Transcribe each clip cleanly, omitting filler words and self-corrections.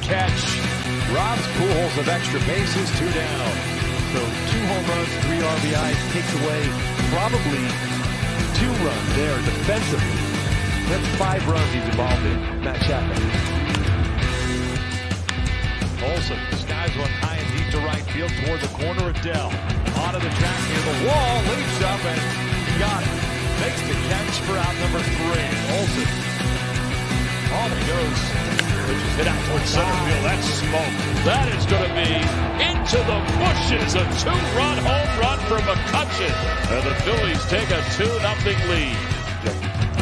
catch. Robs Pujols of extra bases, 2 down. So 2 home runs, 3 RBIs, takes away probably 2 runs there defensively. That's 5 runs he's involved in. Matt Chapman. Olsen skies one high and deep to right field toward the corner of Dell. Onto the track near the wall, leaps up and got it. Makes the catch for out number 3. Olsen. On he goes. Which is hit out towards center field. That's smoke. That is going to be into the bushes. A 2-run home run for McCutcheon. And the Phillies take a 2-0 lead.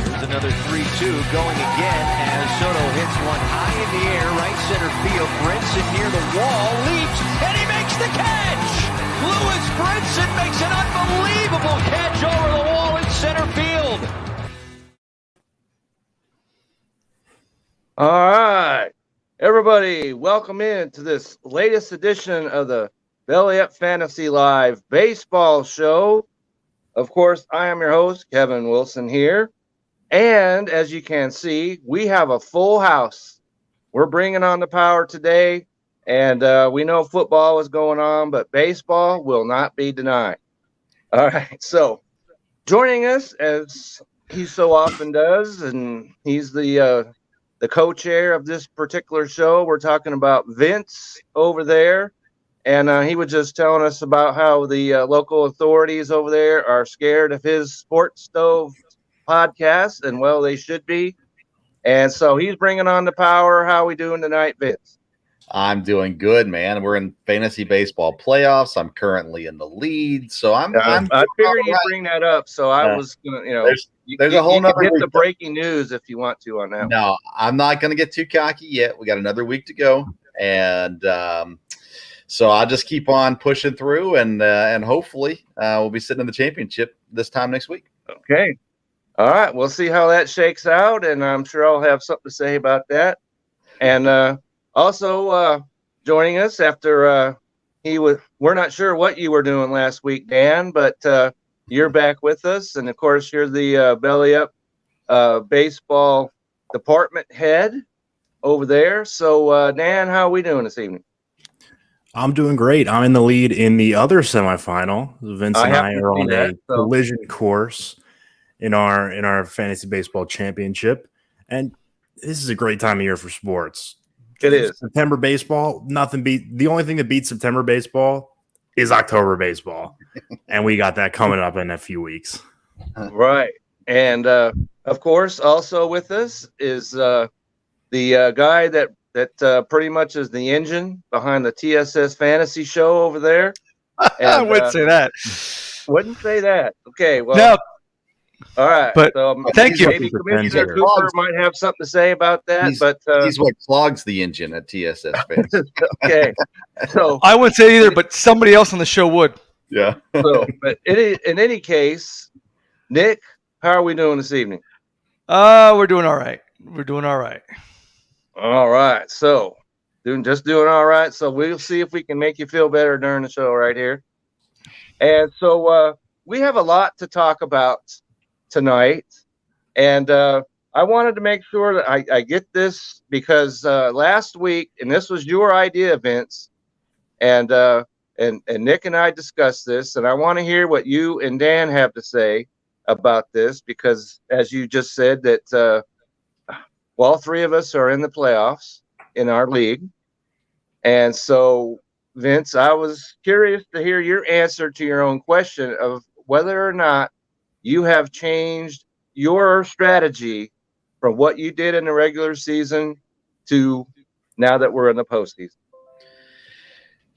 Here's another 3-2 going again as Soto hits one high in the air, right center field. Brinson near the wall, leaps, and he makes the catch! Lewis Brinson makes an unbelievable catch over the wall in center field. All right, everybody, welcome in to this latest edition of the Belly Up Fantasy Live Baseball Show. Of course, I am your host, Kevin Wilson here. And as you can see, we have a full house. We're bringing on the power today. And we know football is going on, but baseball will not be denied. All right, so joining us, as he so often does, and he's the co-chair of this particular show. We're talking about Vince over there, and he was just telling us about how the local authorities over there are scared of his Sports Stove podcast, and well, they should be. And so he's bringing on the power. How are we doing tonight, Vince? I'm doing good, man. We're in fantasy baseball playoffs. I'm currently in the lead, so I figured you'd bring that up. So I was gonna, there's a whole nother get week. The breaking news if you want to on that. No, I'm not going to get too cocky yet. We got another week to go, and so I'll just keep on pushing through, and hopefully we'll be sitting in the championship this time next week. Okay, all right. We'll see how that shakes out, and I'm sure I'll have something to say about that. And also joining us after we're not sure what you were doing last week, Dan, but you're back with us. And of course, you're the Belly Up baseball department head over there. So Dan, how are we doing this evening? I'm doing great. I'm in the lead in the other semifinal. Vince and I are on a collision course in our fantasy baseball championship. And this is a great time of year for sports. It is. September baseball, the only thing that beats September baseball is October baseball. And we got that coming up in a few weeks. Right. And of course, also with us is the guy that pretty much is the engine behind the TSS Fantasy Show over there. And, I wouldn't say that. Wouldn't say that. Okay. Well, no. All right, but thank you. Maybe Commissioner Cooper might have something to say about that. He's what clogs the engine at TSS fans. Okay, so I wouldn't say either, but somebody else on the show would. Yeah. So, but in any case, Nick, how are we doing this evening? We're doing all right. All right. So, doing all right. So we'll see if we can make you feel better during the show right here. And so we have a lot to talk about tonight, and I wanted to make sure that I get this because last week, and this was your idea, Vince, and Nick and I discussed this, and I want to hear what you and Dan have to say about this because, as you just said, that all 3 of us are in the playoffs in our league, and so Vince, I was curious to hear your answer to your own question of whether or not you have changed your strategy from what you did in the regular season to now that we're in the postseason.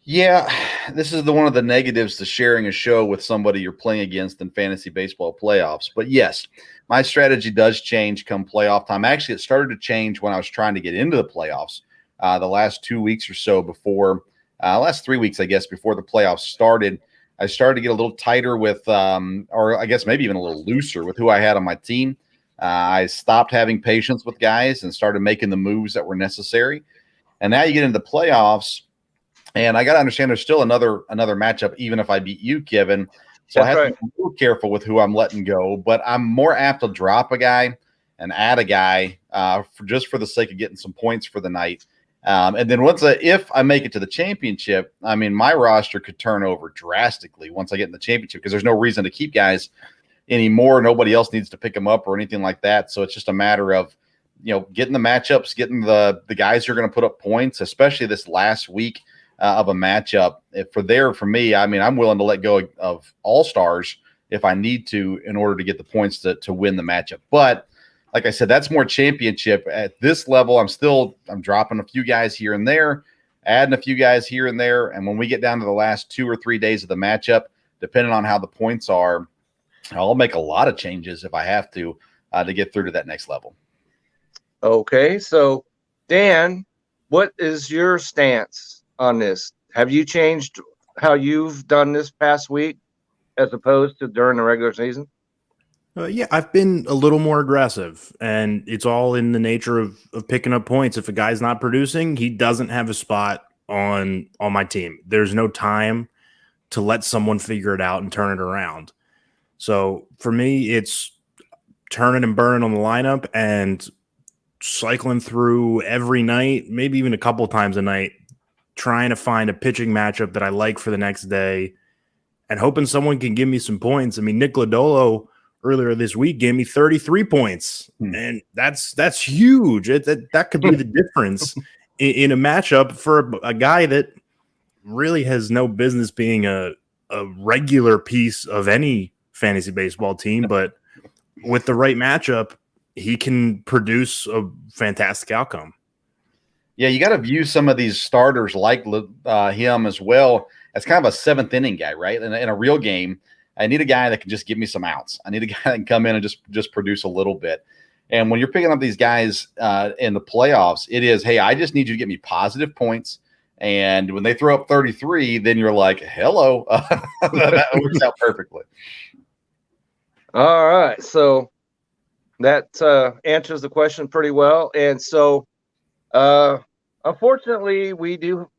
Yeah, this is one of the negatives to sharing a show with somebody you're playing against in fantasy baseball playoffs. But yes, my strategy does change come playoff time. Actually, it started to change when I was trying to get into the playoffs the last 2 weeks or so before last 3 weeks, I guess, before the playoffs started. I started to get a little tighter with, or I guess maybe even a little looser with who I had on my team. I stopped having patience with guys and started making the moves that were necessary. And now you get into the playoffs, and I got to understand there's still another matchup, even if I beat you, Kevin. So I have to be a little careful with who I'm letting go. But I'm more apt to drop a guy and add a guy just for the sake of getting some points for the night. And then if I make it to the championship, I mean, my roster could turn over drastically once I get in the championship because there's no reason to keep guys anymore. Nobody else needs to pick them up or anything like that. So it's just a matter of, getting the matchups, getting the guys who are going to put up points, especially this last week of a matchup. For me, I mean, I'm willing to let go of all-stars if I need to in order to get the points to win the matchup. But like I said, that's more championship. At this level, I'm dropping a few guys here and there, adding a few guys here and there. And when we get down to the last 2 or 3 days of the matchup, depending on how the points are, I'll make a lot of changes if I have to get through to that next level. Okay, so Dan, what is your stance on this? Have you changed how you've done this past week as opposed to during the regular season? Yeah, I've been a little more aggressive, and it's all in the nature of picking up points. If a guy's not producing, he doesn't have a spot on my team. There's no time to let someone figure it out and turn it around. So for me, it's turning and burning on the lineup and cycling through every night, maybe even a couple times a night, trying to find a pitching matchup that I like for the next day and hoping someone can give me some points. I mean, Nick Lodolo earlier this week gave me 33 points, and that's huge. That could be the difference in a matchup for a guy that really has no business being a regular piece of any fantasy baseball team, but with the right matchup, he can produce a fantastic outcome. Yeah, you got to view some of these starters like him as well as kind of a seventh inning guy, right? In a real game, I need a guy that can just give me some outs. I need a guy that can come in and just produce a little bit. And when you're picking up these guys in the playoffs, it is, hey, I just need you to get me positive points. And when they throw up 33, then you're like, hello. That works out perfectly. All right. So that answers the question pretty well. And so, unfortunately, we do,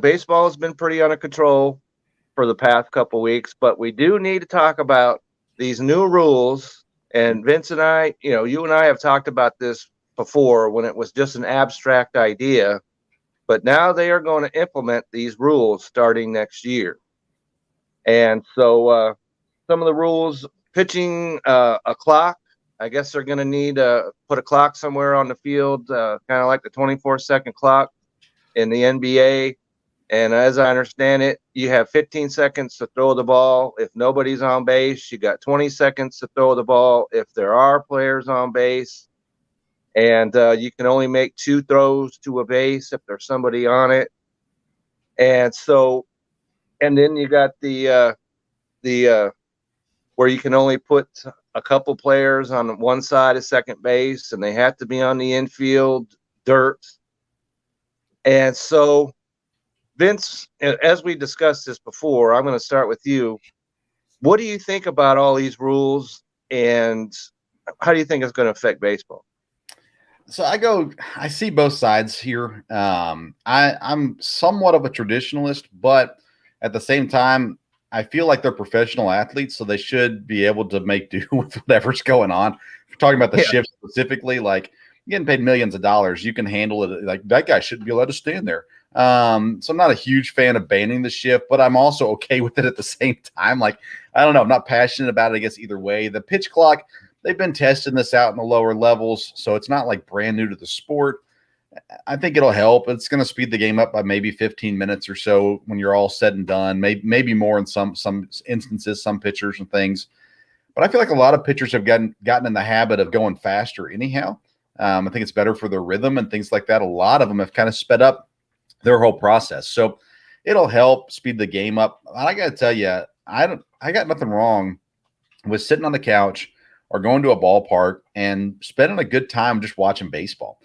baseball has been pretty under control for the past couple weeks, but we do need to talk about these new rules. And Vince and I, you and I have talked about this before when it was just an abstract idea, but now they are going to implement these rules starting next year. And so some of the rules, pitching a clock, I guess they're going to need to put a clock somewhere on the field, kind of like the 24-second clock in the NBA. And as I understand it, you have 15 seconds to throw the ball. If nobody's on base, you got 20 seconds to throw the ball if there are players on base. And you can only make 2 throws to a base if there's somebody on it. And so, and then you got the where you can only put a couple players on one side of second base, and they have to be on the infield dirt. And so, Vince, as we discussed this before, I'm going to start with you. What do you think about all these rules, and how do you think it's going to affect baseball? So I see both sides here. I'm somewhat of a traditionalist, but at the same time, I feel like they're professional athletes, so they should be able to make do with whatever's going on. If we're talking about the shift specifically, like you're getting paid millions of dollars, you can handle it. Like that guy shouldn't be allowed to stand there. So I'm not a huge fan of banning the shift, but I'm also okay with it at the same time. Like, I don't know, I'm not passionate about it, I guess, either way. The pitch clock, they've been testing this out in the lower levels, so it's not like brand new to the sport. I think it'll help. It's going to speed the game up by maybe 15 minutes or so when you're all said and done, maybe more in some instances, some pitchers and things. But I feel like a lot of pitchers have gotten in the habit of going faster anyhow. I think it's better for their rhythm and things like that. A lot of them have kind of sped up their whole process. So it'll help speed the game up. I got to tell you, I got nothing wrong with sitting on the couch or going to a ballpark and spending a good time just watching baseball.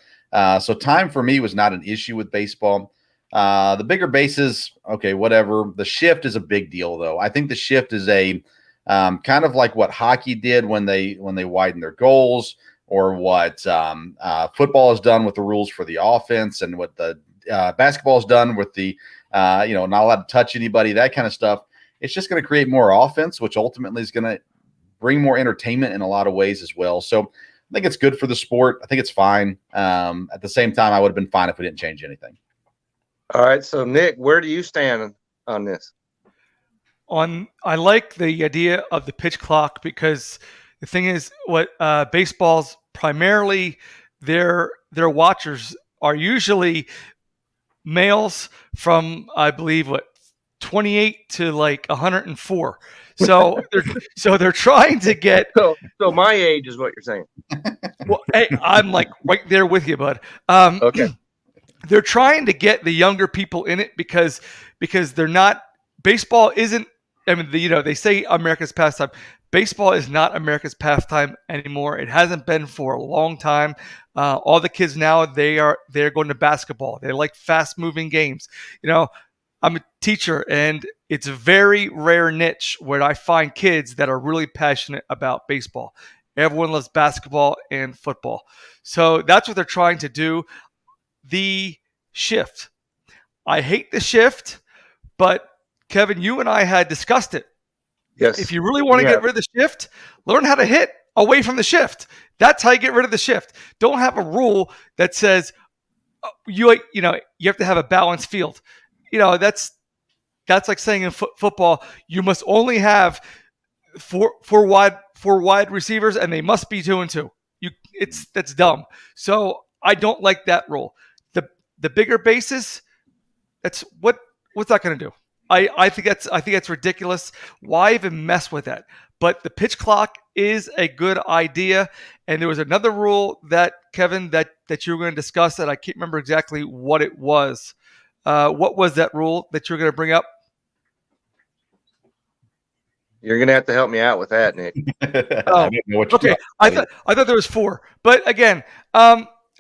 So time for me was not an issue with baseball. The bigger bases, okay, whatever. The shift is a big deal, though. I think the shift is a kind of like what hockey did when they widened their goals, or what football has done with the rules for the offense, and what the basketball has done with the not allowed to touch anybody, that kind of stuff. It's just going to create more offense, which ultimately is going to bring more entertainment in a lot of ways as well. So I think it's good for the sport. I think it's fine. At the same time, I would have been fine if we didn't change anything. All right. So, Nick, where do you stand on this? I like the idea of the pitch clock because the thing is, what baseball's primarily their watchers are usually males from, I believe, 28 to like 104. So they're trying to get. So my age is what you're saying. Well, hey, I'm like right there with you, bud. Okay. They're trying to get the younger people in it because they're not. Baseball isn't. I mean, they say America's pastime. Baseball is not America's pastime anymore. It hasn't been for a long time. All the kids now, they're going to basketball. They like fast-moving games. I'm a teacher, and it's a very rare niche where I find kids that are really passionate about baseball. Everyone loves basketball and football. So that's what they're trying to do. The shift. I hate the shift, but Kevin, you and I had discussed it. Yes. If you really want to get rid of the shift, learn how to hit away from the shift. That's how you get rid of the shift. Don't have a rule that says you have to have a balanced field. That's like saying in football you must only have four wide receivers and they must be 2 and 2. That's dumb. So I don't like that rule. The bigger bases, what's that going to do? I think that's ridiculous. Why even mess with that? But the pitch clock is a good idea. And there was another rule that, Kevin, that you were going to discuss that I can't remember exactly what it was. What was that rule that you were going to bring up? You're going to have to help me out with that, Nick. Oh, okay. I thought there was 4. But again,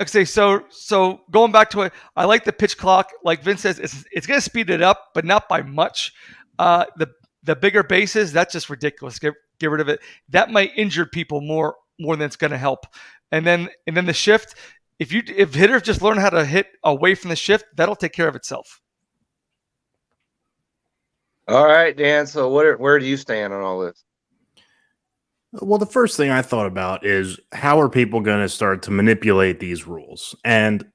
okay, so going back to it, I like the pitch clock. Like Vince says, it's going to speed it up, but not by much. The bigger bases, that's just ridiculous. Get rid of it. That might injure people more than it's going to help. And then the shift. If hitters just learn how to hit away from the shift, that'll take care of itself. All right, Dan. So where do you stand on all this? Well, the first thing I thought about is how are people going to start to manipulate these rules, and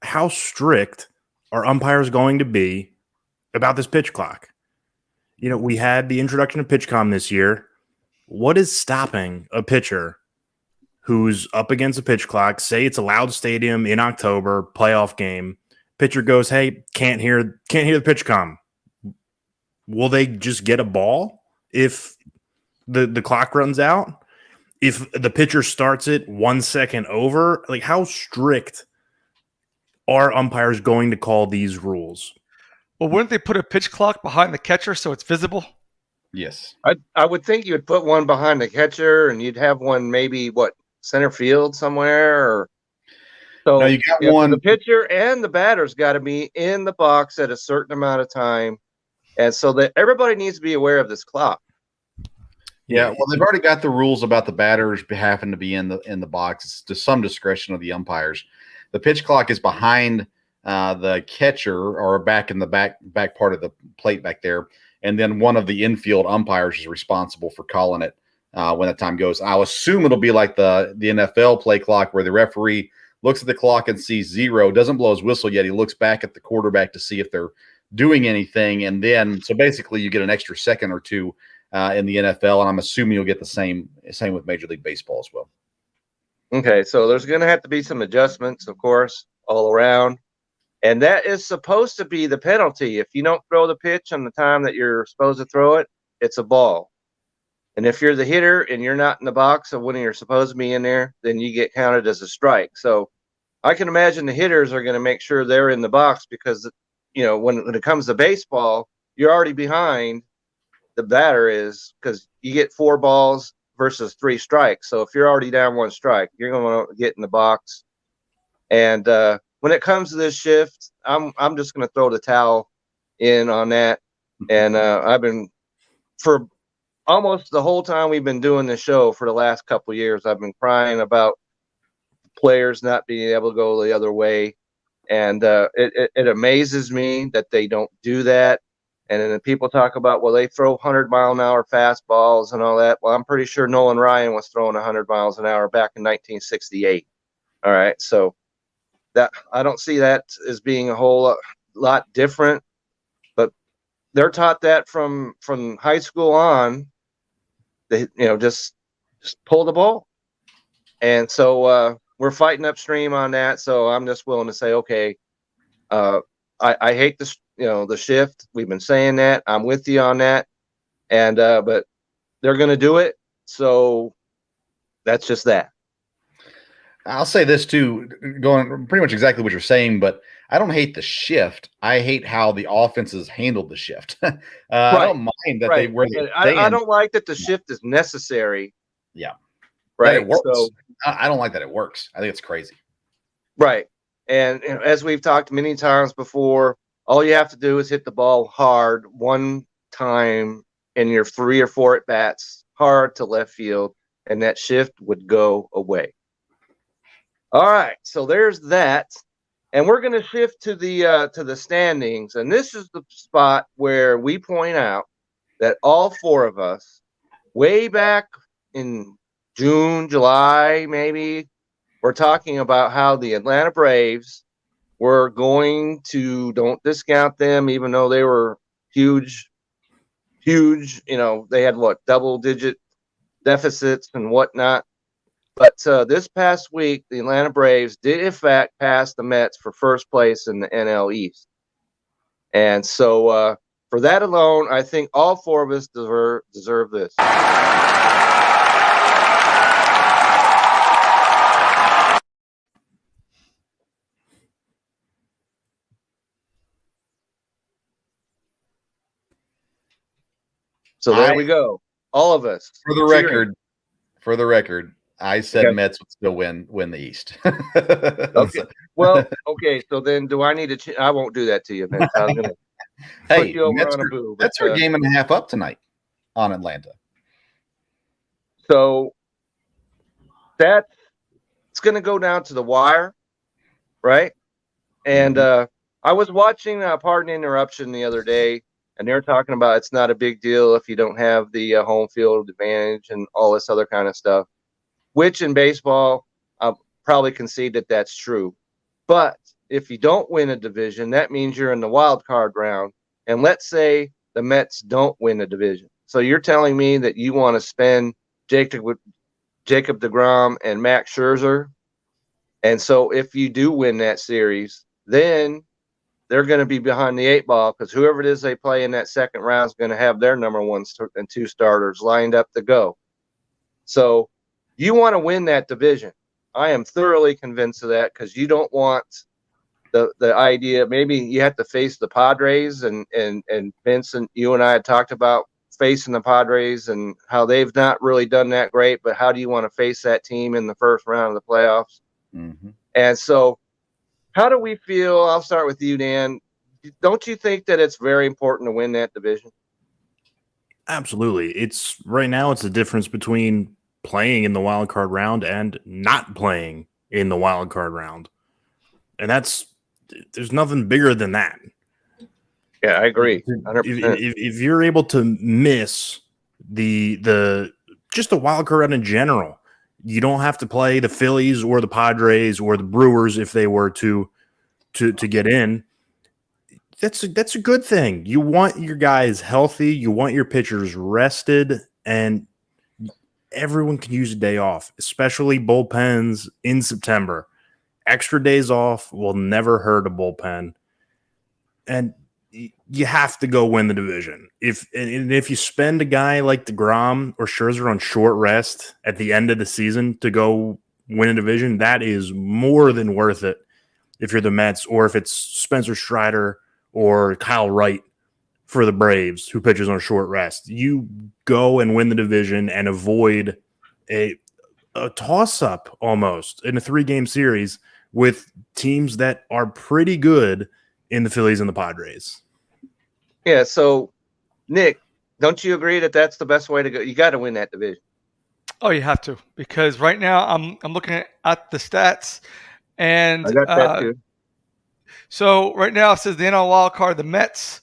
how strict are umpires going to be about this pitch clock? We had the introduction of PitchCom this year. What is stopping a pitcher who's up against a pitch clock? Say it's a loud stadium in October, playoff game. Pitcher goes, "Hey, can't hear the PitchCom." Will they just get a ball if the clock runs out? If the pitcher starts it 1 second over, like how strict are umpires going to call these rules? Well, wouldn't they put a pitch clock behind the catcher so it's visible? Yes. I would think you would put one behind the catcher, and you'd have one maybe center field somewhere. Or so no, you got one. The pitcher and the batter's got to be in the box at a certain amount of time, and so that everybody needs to be aware of this clock. Yeah, well, they've already got the rules about the batters having to be in the box. It's to some discretion of the umpires. The pitch clock is behind the catcher or back in the back part of the plate back there, and then one of the infield umpires is responsible for calling it when the time goes. I'll assume it'll be like the NFL play clock where the referee looks at the clock and sees 0, doesn't blow his whistle yet. He looks back at the quarterback to see if they're doing anything, and then so basically you get an extra second or 2 in the NFL, and I'm assuming you'll get the same with Major League Baseball as well. Okay, so there's going to have to be some adjustments, of course, all around, and that is supposed to be the penalty. If you don't throw the pitch on the time that you're supposed to throw it, it's a ball. And if you're the hitter and you're not in the box of when you're supposed to be in there, then you get counted as a strike. So I can imagine the hitters are going to make sure they're in the box because, when it comes to baseball, you're already behind. The batter is, because you get 4 balls versus 3 strikes. So if you're already down 1 strike, you're going to get in the box. And when it comes to this shift, I'm just going to throw the towel in on that. And I've been, for almost the whole time we've been doing this show for the last couple of years, I've been crying about players not being able to go the other way. And it amazes me that they don't do that. And then people talk about, well, they throw 100-mile-an-hour fastballs and all that. Well, I'm pretty sure Nolan Ryan was throwing 100 miles an hour back in 1968. All right, so that I don't see that as being a whole lot different. But they're taught that from high school on. They just pull the ball, and so we're fighting upstream on that. So I'm just willing to say, okay, I hate this. The shift. We've been saying that. I'm with you on that. And but they're going to do it. So that's just that. I'll say this too, going pretty much exactly what you're saying, but I don't hate the shift. I hate how the offenses handled the shift. Right. I don't mind that they were. I don't like that the shift is necessary. Yeah. Right. It works. So, I don't like that it works. I think it's crazy. Right. And as we've talked many times before, all you have to do is hit the ball hard one time in your 3 or 4 at bats, hard to left field, and that shift would go away. All right, so there's that, and we're going to shift to the standings, and this is the spot where we point out that all 4 of us, way back in June, July, maybe, we're talking about how the Atlanta Braves were going to, don't discount them, even though they were huge. They had double-digit deficits and whatnot. But this past week, the Atlanta Braves did, in fact, pass the Mets for first place in the NL East. And so for that alone, I think all 4 of us deserve this. So there we go. All of us. For the record, I said Mets would still win the East. Okay. Well, okay. So then, do I need to? I won't do that to you, Vince. I was gonna put you over on a boo. That's our game and a half up tonight on Atlanta. So it's going to go down to the wire, right? And I was watching Pardon the Interruption the other day, and they're talking about it's not a big deal if you don't have the home field advantage and all this other kind of stuff, which in baseball, I'll probably concede that that's true. But if you don't win a division, that means you're in the wild card round. And let's say the Mets don't win the division. So you're telling me that you want to spend Jacob deGrom and Max Scherzer. And so if you do win that series, then they're going to be behind the 8 ball because whoever it is they play in that second round is going to have their number 1 and 2 starters lined up to go. So you want to win that division. I am thoroughly convinced of that because you don't want the idea. Maybe you have to face the Padres and Vincent, you and I had talked about facing the Padres and how they've not really done that great, but how do you want to face that team in the first round of the playoffs? Mm-hmm. And so how do we feel? I'll start with you, Dan. Don't you think that it's very important to win that division? Absolutely. Right now it's the difference between playing in the wild card round and not playing in the wild card round. And there's nothing bigger than that. Yeah, I agree. 100%. If you're able to miss just the wild card round in general, you don't have to play the Phillies or the Padres or the Brewers if they were to get in. That's a good thing. You want your guys healthy, you want your pitchers rested, and everyone can use a day off, especially bullpens in September. Extra days off will never hurt a bullpen. And you have to go win the division. If you spend a guy like DeGrom or Scherzer on short rest at the end of the season to go win a division, that is more than worth it if you're the Mets, or if it's Spencer Strider or Kyle Wright for the Braves who pitches on a short rest. You go and win the division and avoid a toss-up almost in a 3-game series with teams that are pretty good in the Phillies and the Padres. Yeah, so Nick, don't you agree that that's the best way to go? You got to win that division. Oh, you have to, because right now I'm looking at the stats, and I got that too. So right now it says the NL wild card, the Mets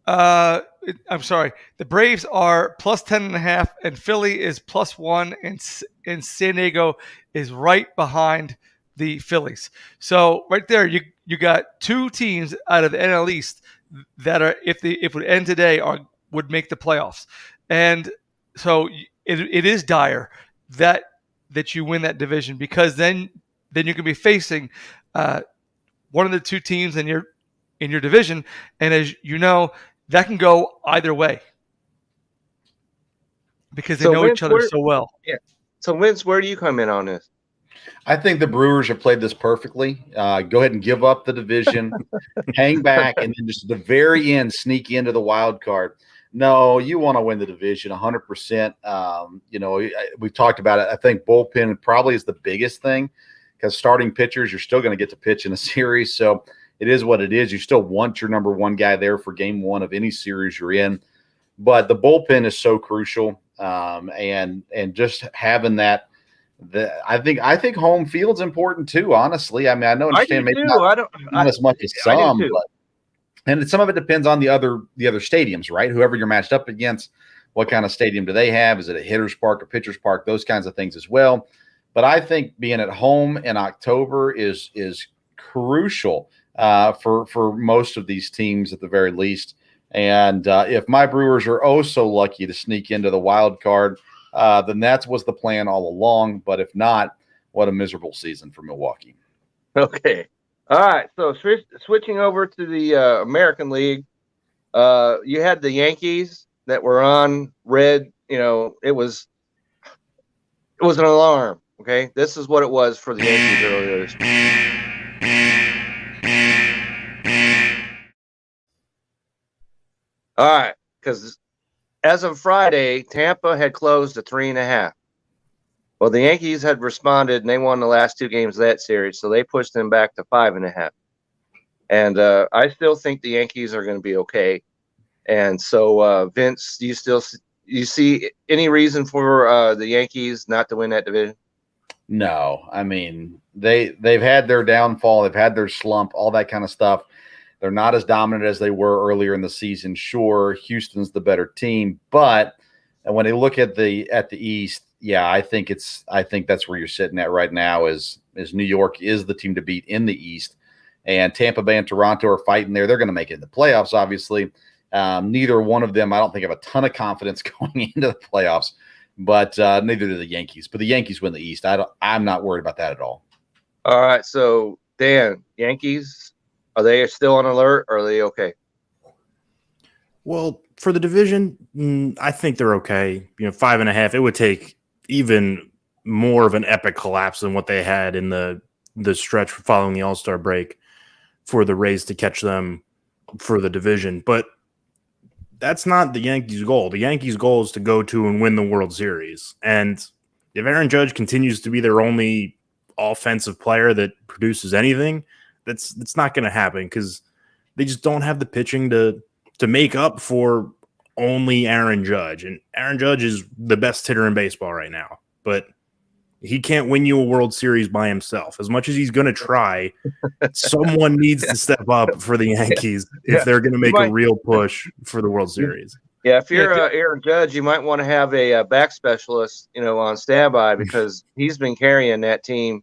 I'm sorry. The Braves are plus 10.5, and Philly is plus 1, and San Diego is right behind the Phillies. So right there, you got two teams out of the NL East that are, if it would end today, would make the playoffs. And so it is dire that you win that division, because then you can be facing one of the two teams in your division, and as you know, that can go either way because they know each other so well. Yeah. So, Vince, where do you come in on this? I think the Brewers have played this perfectly. Go ahead and give up the division, hang back, and then just at the very end sneak into the wild card. No, you want to win the division 100%. We've talked about it. I think bullpen probably is the biggest thing, because starting pitchers, you're still going to get to pitch in a series. So it is what it is. You still want your number one guy there for game one of any series you're in. But the bullpen is so crucial. And just having that, I think home field's important too, honestly. I mean, I understand maybe not as much as some, but and some of it depends on the other stadiums, right? Whoever you're matched up against, what kind of stadium do they have? Is it a hitter's park, a pitcher's park? Those kinds of things as well. But I think being at home in October is crucial for most of these teams at the very least. And if my Brewers are so lucky to sneak into the wild card, then that was the plan all along. But if not, what a miserable season for Milwaukee. Okay. All right. So switching over to the American League, you had the Yankees that were on red. It was an alarm. Okay. This is what it was for the Yankees earlier this week. All right, because as of Friday, Tampa had closed to 3.5. Well, the Yankees had responded, and they won the last two games of that series, so they pushed them back to 5.5. And I still think the Yankees are going to be okay. And so, Vince, do you see any reason for the Yankees not to win that division? No, I mean they've had their downfall, they've had their slump, all that kind of stuff. They're not as dominant as they were earlier in the season. Sure, Houston's the better team, but when they look at the East, yeah, I think that's where you're sitting at right now. Is New York is the team to beat in the East, and Tampa Bay and Toronto are fighting there. They're going to make it in the playoffs, obviously. Neither one of them, I don't think, have a ton of confidence going into the playoffs, but neither do the Yankees. But the Yankees win the East. I'm not worried about that at all. All right, so Dan, Yankees. Are they still on alert, or are they okay? Well, for the division, I think they're okay. 5.5. It would take even more of an epic collapse than what they had in the stretch following the All-Star break for the Rays to catch them for the division. But that's not the Yankees' goal. The Yankees' goal is to go to and win the World Series. And if Aaron Judge continues to be their only offensive player that produces anything, that's not going to happen, because they just don't have the pitching to make up for only Aaron Judge. And Aaron Judge is the best hitter in baseball right now, but he can't win you a World Series by himself. As much as he's going to try, someone needs to step up for the Yankees if they're going to make a real push for the World Series. Yeah, if you're Aaron Judge, you might want to have a back specialist, on standby, because he's been carrying that team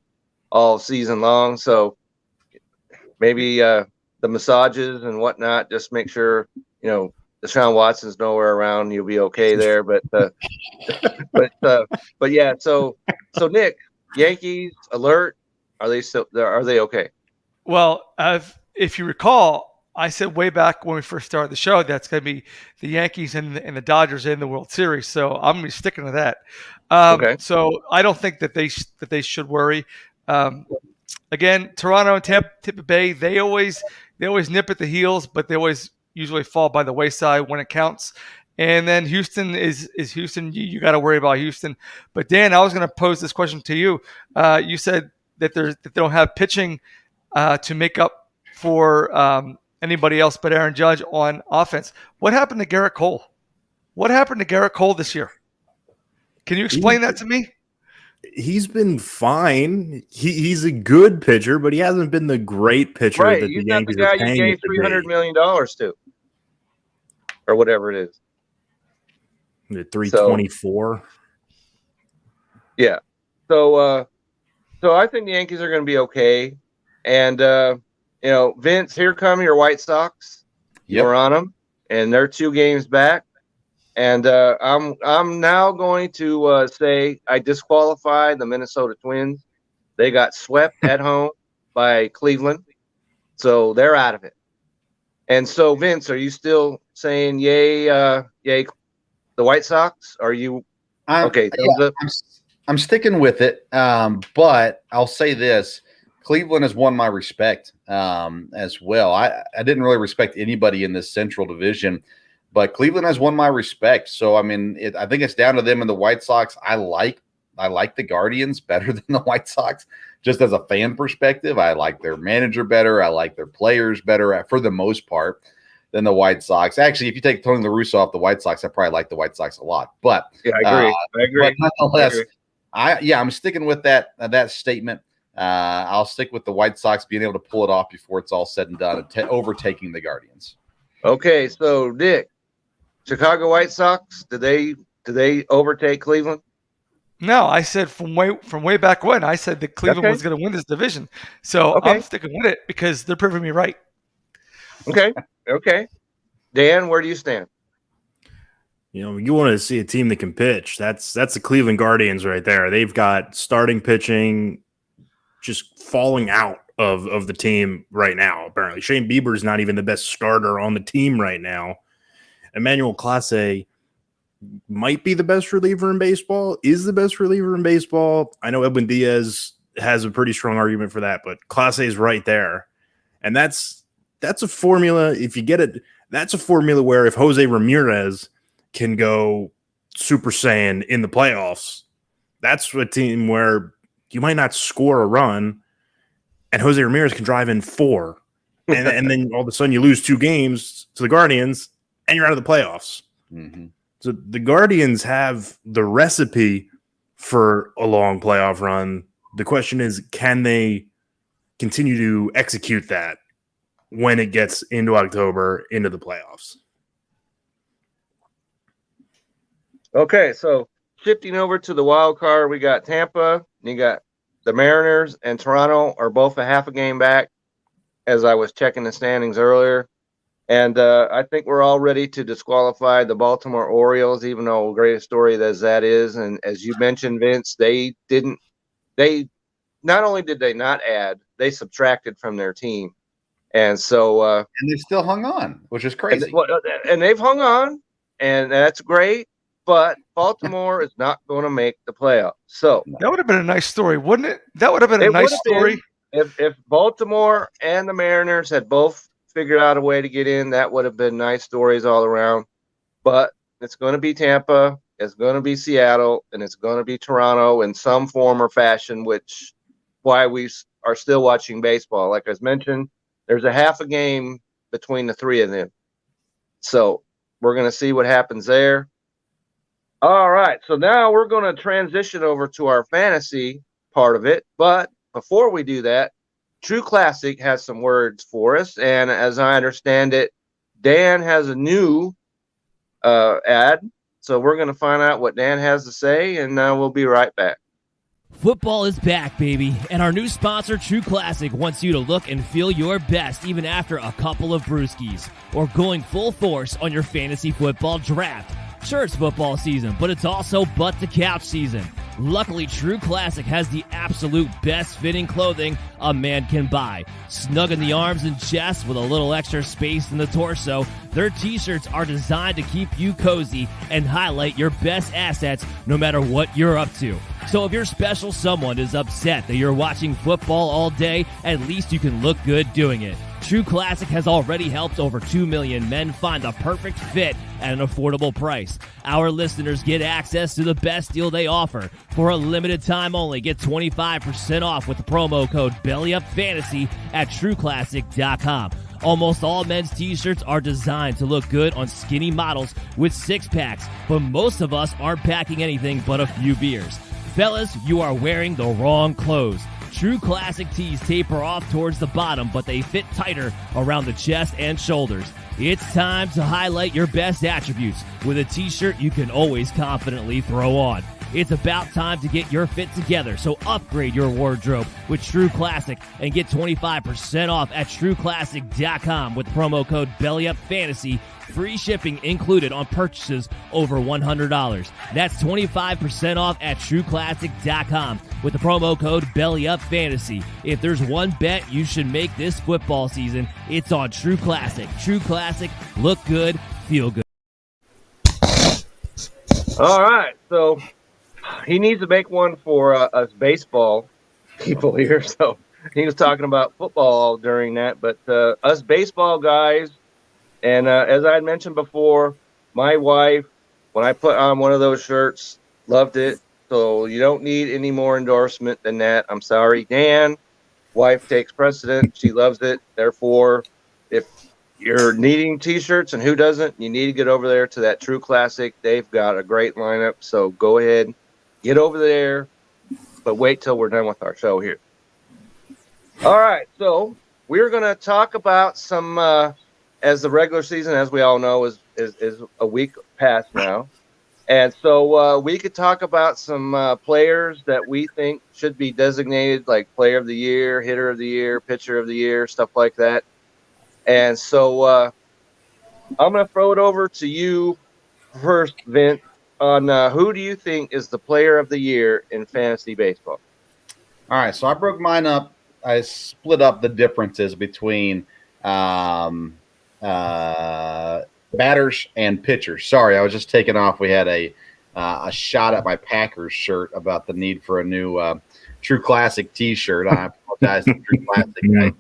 all season long. So maybe the massages and whatnot, just make sure, Deshaun Watson's nowhere around. You'll be okay there. But yeah. So Nick, Yankees alert. Are they okay? Well, if you recall, I said way back when we first started the show, that's going to be the Yankees and the Dodgers in the World Series. So I'm going to be sticking to that. Okay. So I don't think that they should worry. Again, Toronto and Tampa Bay, they always nip at the heels, but they always usually fall by the wayside when it counts. And then Houston is Houston. You got to worry about Houston. But Dan, I was going to pose this question to you. You said that they don't have pitching to make up for anybody else but Aaron Judge on offense. What happened to Garrett Cole? What happened to Garrett Cole this year? Can you explain that to me? He's been fine. He's a good pitcher, but he hasn't been the great pitcher that the Yankees are paying. Right, you gave $300 million to. or whatever it is. 324. Yeah. So I think the Yankees are going to be okay. And, Vince, here come your White Sox. Yep. We're on them, and they're 2 games back. And I'm now going to say I disqualify the Minnesota Twins. They got swept at home by Cleveland, so they're out of it. And so, Vince, are you still saying yay the White Sox? Are you okay? Yeah, I'm sticking with it, but I'll say this. Cleveland has won my respect as well. I didn't really respect anybody in this Central Division, but Cleveland has won my respect. So, I mean, I think it's down to them and the White Sox. I like the Guardians better than the White Sox, just as a fan perspective. I like their manager better. I like their players better for the most part than the White Sox. Actually, if you take Tony La Russa off the White Sox, I probably like the White Sox a lot. But yeah, I agree. But nonetheless, I'm sticking with that statement. I'll stick with the White Sox being able to pull it off before it's all said and done and overtaking the Guardians. Okay, so Dick, Chicago White Sox, did they overtake Cleveland? No, I said from way back when I said that Cleveland was going to win this division. So I'm sticking with it because they're proving me right. Okay. Dan, where do you stand? You want to see a team that can pitch. That's the Cleveland Guardians right there. They've got starting pitching just falling out of the team right now. Apparently, Shane Bieber is not even the best starter on the team right now. Emmanuel Clase might be the best reliever in baseball, is the best reliever in baseball. I know Edwin Diaz has a pretty strong argument for that, but Clase is right there. And that's a formula. If you get it, that's a formula where if Jose Ramirez can go Super Saiyan in the playoffs, that's a team where you might not score a run and Jose Ramirez can drive in 4. And then all of a sudden you lose 2 games to the Guardians and you're out of the playoffs. Mm-hmm. So the Guardians have the recipe for a long playoff run. The question is, can they continue to execute that when it gets into October, into the playoffs? Okay, so shifting over to the wild card, we got Tampa, you got the Mariners, and Toronto are both a half a game back, as I was checking the standings earlier. And I think we're all ready to disqualify the Baltimore Orioles, even though great a story as that is. And as you mentioned, Vince, they not only did they not add, they subtracted from their team. And so and they still hung on, which is crazy. And they've hung on, and that's great. But Baltimore is not going to make the playoffs. So that would have been a nice story, wouldn't it? That would have been a nice story. If Baltimore and the Mariners had both figured out a way to get in, that would have been nice stories all around. But it's going to be Tampa, it's going to be Seattle, and it's going to be Toronto in some form or fashion, which why we are still watching baseball. Like I mentioned, there's a half a game between the 3 of them. So we're going to see what happens there. All right, so now we're going to transition over to our fantasy part of it. But before we do that, True Classic has some words for us, and as I understand it, Dan has a new ad, so we're going to find out what Dan has to say, and we'll be right back. Football is back, baby, and our new sponsor, True Classic, wants you to look and feel your best even after a couple of brewskis, or going full force on your fantasy football draft. Sure, it's football season, but it's also butt-to-couch season. Luckily, True Classic has the absolute best-fitting clothing a man can buy. Snug in the arms and chest with a little extra space in the torso, their t-shirts are designed to keep you cozy and highlight your best assets no matter what you're up to. So if your special someone is upset that you're watching football all day, at least you can look good doing it. True Classic has already helped over 2 million men find the perfect fit at an affordable price. Our listeners get access to the best deal they offer. For a limited time only, get 25% off with the promo code BELLYUPFANTASY at TrueClassic.com. Almost all men's t-shirts are designed to look good on skinny models with six-packs, but most of us aren't packing anything but a few beers. Fellas, you are wearing the wrong clothes. True Classic tees taper off towards the bottom, but they fit tighter around the chest and shoulders. It's time to highlight your best attributes with a t-shirt you can always confidently throw on. It's about time to get your fit together, so upgrade your wardrobe with True Classic and get 25% off at TrueClassic.com with promo code BellyUpFantasy. Free shipping included on purchases over $100. That's 25% off at TrueClassic.com with the promo code BellyUpFantasy. If there's one bet you should make this football season, it's on True Classic. True Classic, look good, feel good. All right, so he needs to make one for us baseball people here. So he was talking about football during that, but us baseball guys, and as I had mentioned before, my wife, when I put on one of those shirts, loved it. So you don't need any more endorsement than that. I'm sorry, Dan. Wife takes precedent. She loves it. Therefore, if you're needing T-shirts, and who doesn't, you need to get over there to that True Classic. They've got a great lineup. So go ahead, get over there, but wait till we're done with our show here. All right, so we're going to talk about some, as the regular season, as we all know, is a week past now. And so we could talk about some players that we think should be designated like player of the year, hitter of the year, pitcher of the year, stuff like that. And so I'm going to throw it over to you first, Vince, on who do you think is the player of the year in fantasy baseball? All right, so I broke mine up. I split up the differences between batters and pitchers. Sorry, I was just taking off. We had a shot at my Packers shirt about the need for a new True Classic T-shirt. I apologize to True Classic.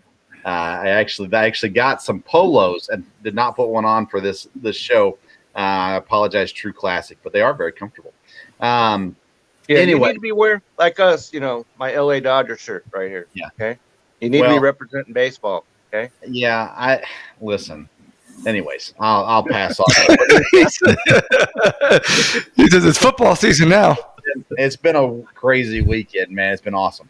I actually got some polos and did not put one on for this show. I apologize, True Classic, but they are very comfortable. Yeah, anyway, you need to be wearing like us. My LA Dodger shirt right here. Yeah. Okay. You need to be representing baseball. Okay. Yeah. I listen. Anyways, I'll pass on. He says it's football season now. It's been a crazy weekend, man. It's been awesome.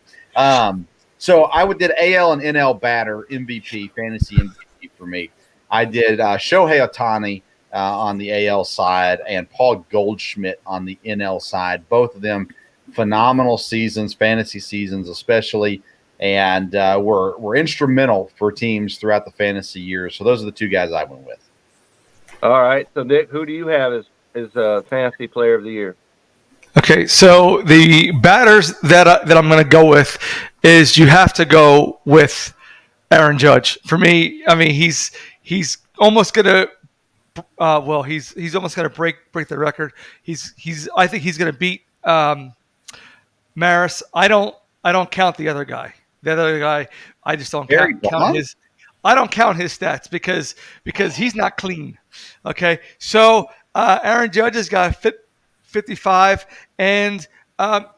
So I did AL and NL batter MVP, fantasy MVP for me. I did Shohei Ohtani on the AL side and Paul Goldschmidt on the NL side. Both of them phenomenal seasons, fantasy seasons especially, and were instrumental for teams throughout the fantasy years. So those are the two guys I went with. All right. So, Nick, who do you have as fantasy player of the year? Okay, so the batters that I'm going to go with is you have to go with Aaron Judge. For me, I mean he's almost going to he's almost going to break the record. I think he's going to beat Maris. I don't count the other guy. The other guy, I just don't count his. I don't count his stats because he's not clean. Okay, so Aaron Judge has got 55, and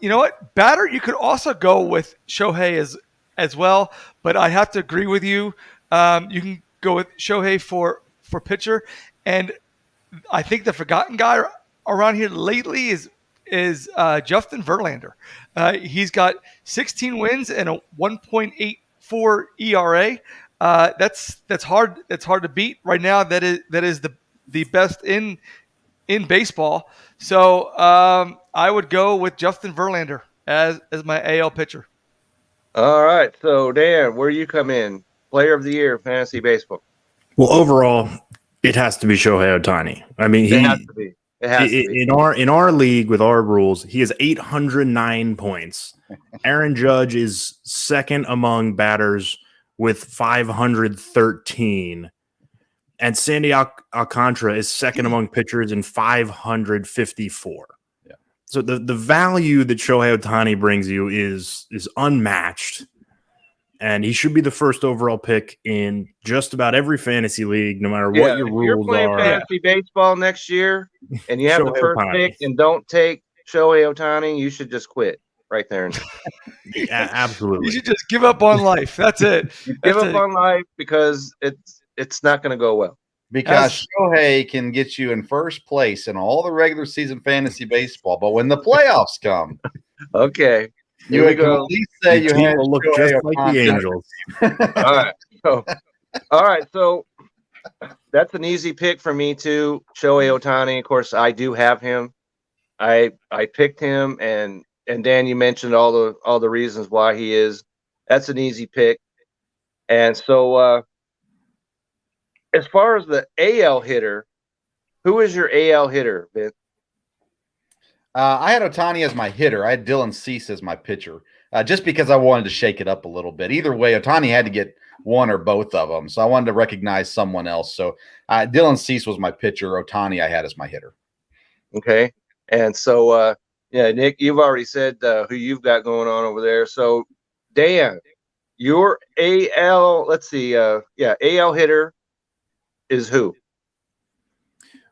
you know what? Batter, you could also go with Shohei as well, but I have to agree with you. You can go with Shohei for pitcher, and I think the forgotten guy around here lately is Justin Verlander. He's got 16 wins and a 1.84 ERA. That's hard to beat right now. That is the best in baseball. So I would go with Justin Verlander as my AL pitcher. All right. So Dan, where do you come in? Player of the year, fantasy baseball. Well, overall, it has to be Shohei Ohtani. I mean, it has to be. In our league with our rules, he has 809 points. Aaron Judge is second among batters with 513, and Sandy Alcantara is second among pitchers in 554. Yeah. So the value that Shohei Ohtani brings you is unmatched. And he should be the first overall pick in just about every fantasy league, no matter what your rules you're playing are. Fantasy baseball next year, and you have the first pick, and don't take Shohei Ohtani, you should just quit right there. Yeah, absolutely. You should just give up on life. That's it. Give up on life because it's not going to go well. Because Shohei can get you in first place in all the regular season fantasy baseball, but when the playoffs come, okay. Here we go. At least say you had will look just like the Angels. All right. So that's an easy pick for me too. Shohei Ohtani. Of course, I do have him. I picked him, and Dan, you mentioned all the reasons why he is. That's an easy pick. And so, as far as the AL hitter, who is your AL hitter, Vince? I had Ohtani as my hitter. I had Dylan Cease as my pitcher, just because I wanted to shake it up a little bit. Either way, Ohtani had to get one or both of them, so I wanted to recognize someone else. So Dylan Cease was my pitcher. Ohtani I had as my hitter. Okay, and so Nick, you've already said who you've got going on over there. So Dan, your AL, AL hitter is who?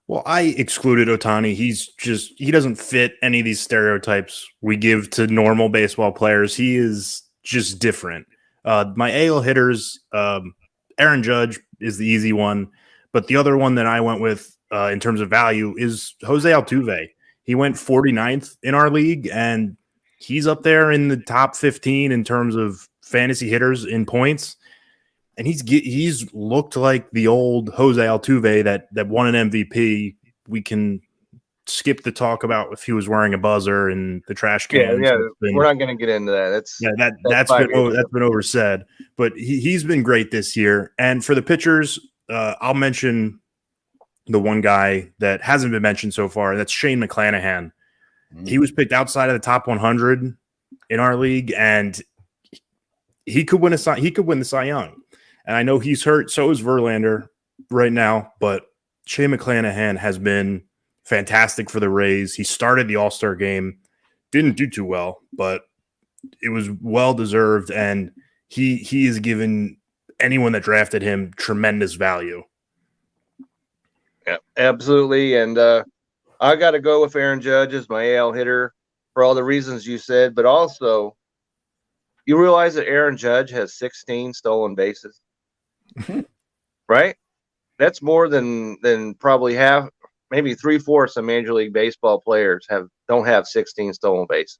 Well, I excluded Ohtani. He doesn't fit any of these stereotypes we give to normal baseball players. He is just different. My AL hitters, Aaron Judge is the easy one, but the other one that I went with in terms of value is Jose Altuve. He went 49th in our league, and he's up there in the top 15 in terms of fantasy hitters in points. And he's looked like the old Jose Altuve that won an MVP. We can skip the talk about if he was wearing a buzzer and the trash cans. Yeah, we're not going to get into that. That's been oversaid. But he's been great this year. And for the pitchers, I'll mention the one guy that hasn't been mentioned so far. That's Shane McClanahan. He was picked outside of the top 100 in our league, and he could win the Cy Young. And I know he's hurt. So is Verlander right now. But Shane McClanahan has been fantastic for the Rays. He started the All-Star game. Didn't do too well, but it was well-deserved. And he has given anyone that drafted him tremendous value. Yeah, absolutely. And I got to go with Aaron Judge as my AL hitter for all the reasons you said. But also, you realize that Aaron Judge has 16 stolen bases? Right? That's more than probably half, maybe 3/4 of Major League Baseball players don't have 16 stolen bases.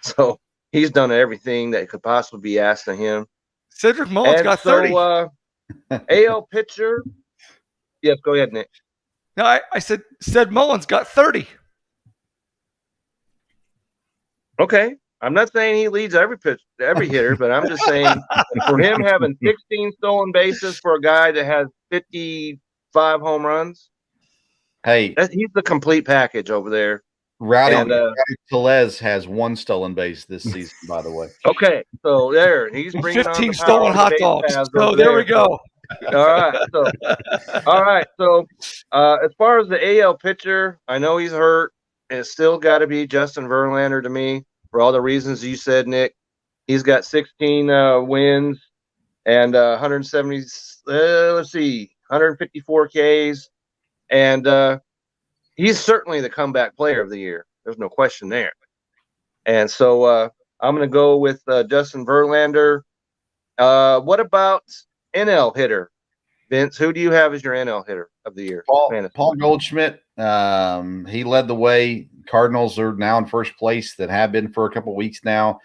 So he's done everything that could possibly be asked of him. Cedric Mullins got 30. AL pitcher. Yes, go ahead, Nick. No, I said Mullins got 30. Okay. I'm not saying he leads every hitter, but I'm just saying for him having 16 stolen bases for a guy that has 55 home runs, he's the complete package over there. Rowdy Tellez has 1 stolen base this season, by the way. Okay, so there he's bringing 15 stolen hot dogs. So there we go. All right. So as far as the AL pitcher, I know he's hurt, and it's still got to be Justin Verlander to me. For all the reasons you said, Nick. He's got 16 wins and 154 Ks. And he's certainly the comeback player of the year. There's no question there. And so I'm going to go with Justin Verlander. What about NL hitter? Vince, who do you have as your NL hitter of the year? Paul Goldschmidt. He led the way. Cardinals are now in first place, that have been for a couple of weeks now.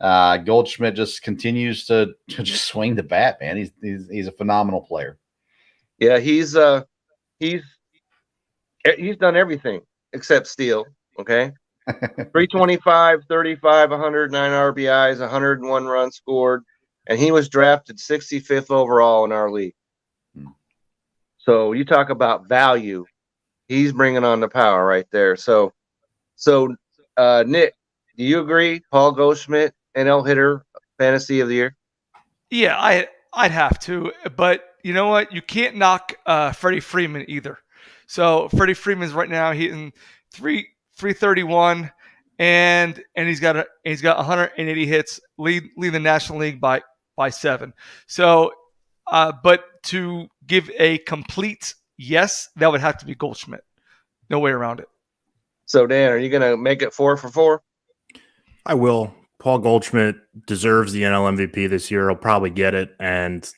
Goldschmidt just continues to just swing the bat, man. He's a phenomenal player. Yeah, he's done everything except steal. Okay, 325, 35, 109 RBIs, 101 runs scored, and he was drafted 65th overall in our league. So you talk about value. He's bringing on the power right there. So Nick, do you agree? Paul Goldschmidt, NL hitter, fantasy of the year? Yeah, I'd have to. But you know what? You can't knock Freddie Freeman either. So Freddie Freeman's right now hitting 331, and he's got 180 hits, lead the National League by 7. So, but to give a complete yes, that would have to be Goldschmidt. No way around it. So, Dan, are you going to make it 4 for 4? I will. Paul Goldschmidt deserves the NL MVP this year. He'll probably get it, and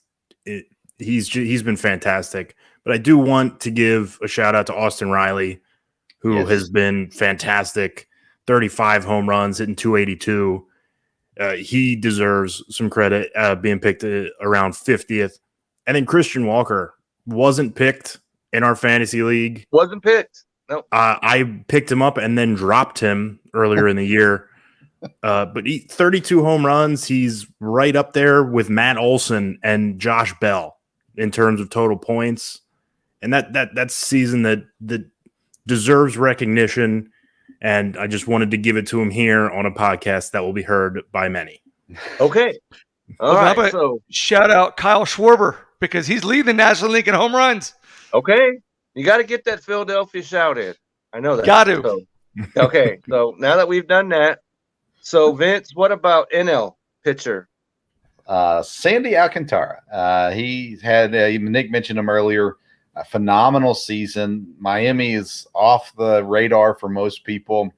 he's been fantastic. But I do want to give a shout-out to Austin Reilly, who has been fantastic. 35 home runs, hitting 282. He deserves some credit being picked around 50th. And then Christian Walker wasn't picked in our fantasy league. Wasn't picked. No. I picked him up and then dropped him earlier in the year. But 32 home runs. He's right up there with Matt Olson and Josh Bell in terms of total points. And that's a season that deserves recognition. And I just wanted to give it to him here on a podcast that will be heard by many. Okay. All right. So shout out Kyle Schwarber because he's leading the National League in home runs. Okay. You got to get that Philadelphia shout in. I know that. Got to. So, okay. So now that we've done that, so Vince, what about NL pitcher? Sandy Alcantara. He had, Nick mentioned him earlier, a phenomenal season. Miami is off the radar for most people,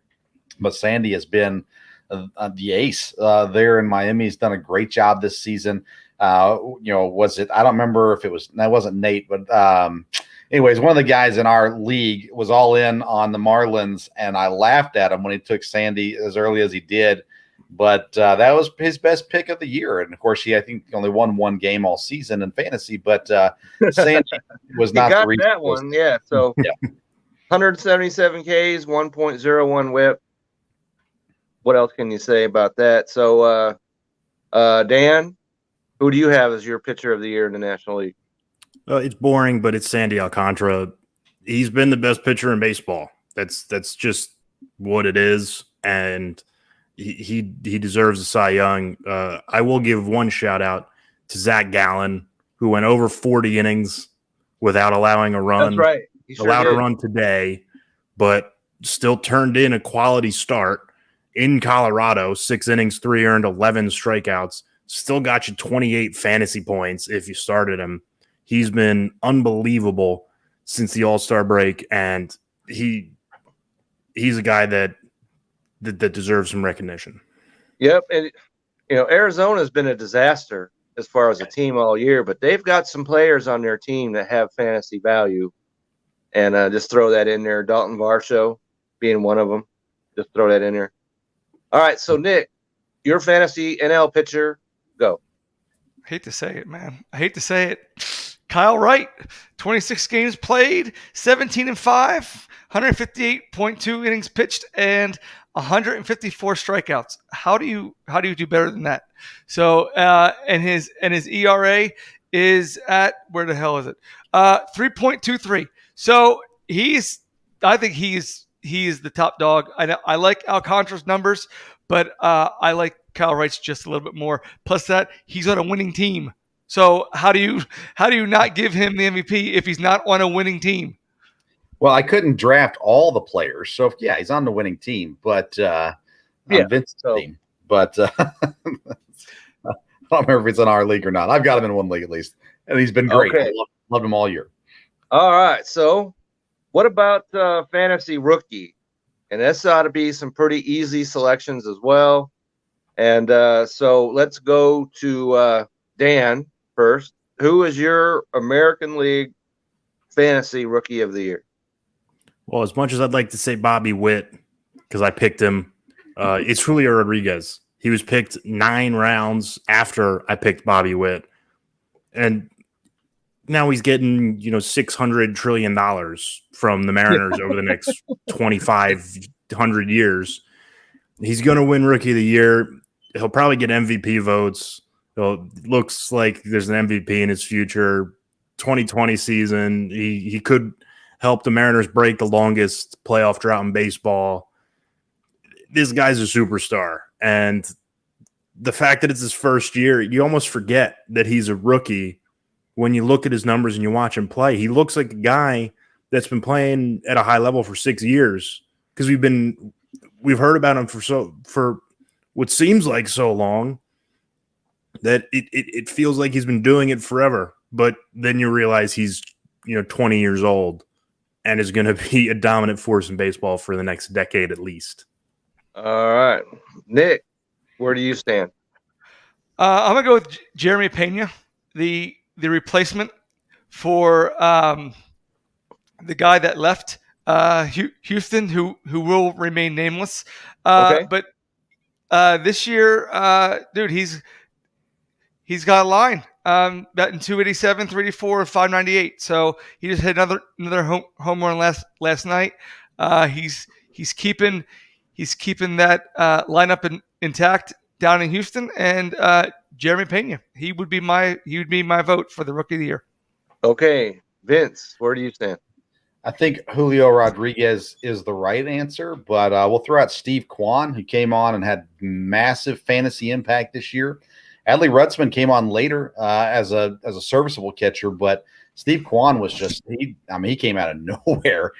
but Sandy has been the ace there in Miami. He's done a great job this season. Was it? I don't remember if that wasn't Nate, but anyways, one of the guys in our league was all in on the Marlins, and I laughed at him when he took Sandy as early as he did. But that was his best pick of the year. And, of course, I think he only won one game all season in fantasy. But Sandy was not the reason. That one, yeah. So, 177 Ks, 1.01 whip. What else can you say about that? So, Dan, who do you have as your pitcher of the year in the National League? It's boring, but it's Sandy Alcantara. He's been the best pitcher in baseball. That's just what it is. And he deserves a Cy Young. I will give one shout out to Zach Gallen, who went over 40 innings without allowing a run. That's right. He sure allowed did. a run today, but still turned in a quality start in Colorado. 6 innings, 3 earned, 11 strikeouts. Still got you 28 fantasy points if you started him. He's been unbelievable since the All-Star break, and he's a guy that deserves some recognition. Yep, and Arizona's been a disaster as far as a team all year, but they've got some players on their team that have fantasy value, and just throw that in there. Dalton Varsho being one of them. Just throw that in there. All right, so Nick, your fantasy NL pitcher, go. I hate to say it, man. I hate to say it. Kyle Wright, 26 games played, 17-5, 158.2 innings pitched, and 154 strikeouts. How do you do better than that? So, and his ERA is at, where the hell is it? 3.23. So I think he is the top dog. I like Alcantara's numbers, but I like Kyle Wright's just a little bit more. Plus that he's on a winning team. So how do you not give him the MVP if he's not on a winning team? Well, I couldn't draft all the players, so yeah, he's on the winning team, but on Vince's team. But I don't remember if he's in our league or not. I've got him in one league at least, and he's been great. Okay. I loved him all year. All right, so what about fantasy rookie? And this ought to be some pretty easy selections as well. And so let's go to Dan first. Who is your American League fantasy rookie of the year? Well, as much as I'd like to say Bobby Witt, because I picked him, it's Julio Rodriguez. He was picked 9 rounds after I picked Bobby Witt. And now he's getting, $600 trillion from the Mariners over the next 2,500 years. He's going to win Rookie of the Year. He'll probably get MVP votes. Looks like there's an MVP in his future. 2020 season, he could help the Mariners break the longest playoff drought in baseball. This guy's a superstar. And the fact that it's his first year, you almost forget that he's a rookie. When you look at his numbers and you watch him play, he looks like a guy that's been playing at a high level for 6 years, because we've heard about him for what seems like so long that it feels like he's been doing it forever. But then you realize he's 20 years old and is going to be a dominant force in baseball for the next decade at least. All right, Nick, where do you stand? I'm gonna go with Jeremy Pena, the replacement for the guy that left Houston, who will remain nameless. Okay. But This year, dude, he's got a line. Batting 287, 384, 598. So he just hit another home run last night. He's keeping that lineup intact down in Houston, and Jeremy Pena. He would be my vote for the Rookie of the Year. Okay, Vince, where do you stand? I think Julio Rodriguez is the right answer, but we'll throw out Steve Kwan, who came on and had massive fantasy impact this year. Adley Rutzman came on later as a serviceable catcher, but Steve Kwan was he came out of nowhere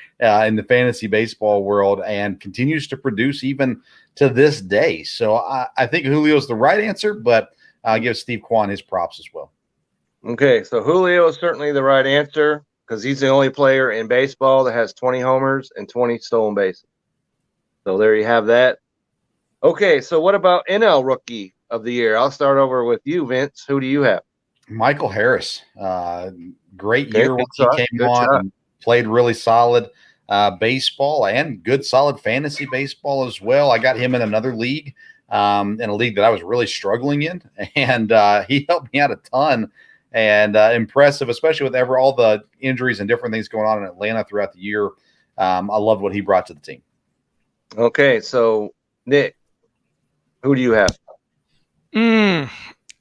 in the fantasy baseball world and continues to produce even to this day. So I think Julio's the right answer, but I'll give Steve Kwan his props as well. Okay, so Julio is certainly the right answer because he's the only player in baseball that has 20 homers and 20 stolen bases. So there you have that. Okay, so what about NL Rookie of the Year? I'll start over with you, Vince. Who do you have? Michael Harris. Great year once he came on and played really solid baseball and good solid fantasy baseball as well. I got him in another league, in a league that I was really struggling in, and he helped me out a ton. And impressive, especially with all the injuries and different things going on in Atlanta throughout the year. I loved what he brought to the team. Okay, so Nick, who do you have? You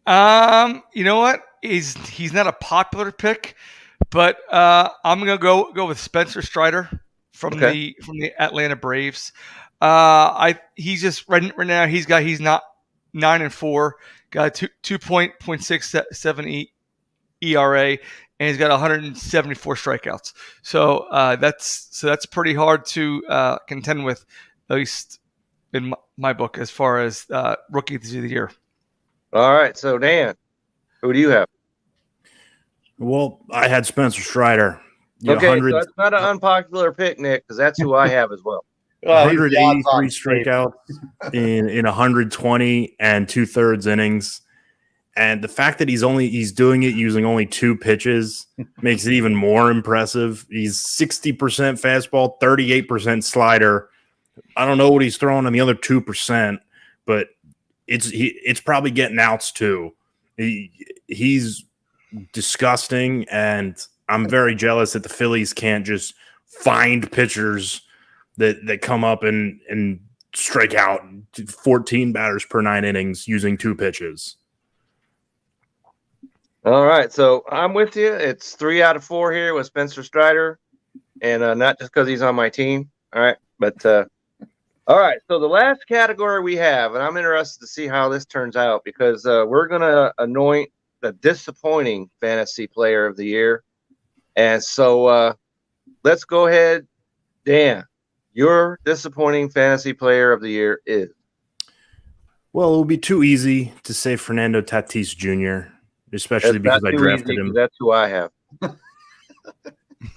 know what? He's not a popular pick, but I'm gonna go with Spencer Strider from the Atlanta Braves. He's just right now he's not 9-4, got a 2.67 ERA, and he's got 174 strikeouts. So that's pretty hard to contend with, at least in my book, as far as Rookie of the Year. All right, so Dan, who do you have? Well, I had Spencer Strider. Okay, so that's not an unpopular pick, Nick, because that's who I have as well. 183 strikeouts in 120 and 2/3 innings. And the fact that he's doing it using only 2 pitches makes it even more impressive. He's 60% fastball, 38% slider. I don't know what he's throwing on the other 2%, but it's probably getting outs too. He's disgusting, and I'm very jealous that the Phillies can't just find pitchers that come up and strike out 14 batters per 9 innings using 2 pitches. All right, so I'm with you. It's 3 out of 4 here with Spencer Strider, and not just because he's on my team. All right, but all right. So the last category we have, and I'm interested to see how this turns out because we're gonna anoint the disappointing fantasy player of the year, and so let's go ahead, Dan. Your disappointing fantasy player of the year is? Well, it would be too easy to say Fernando Tatis Jr., especially because I drafted him. That's who I have.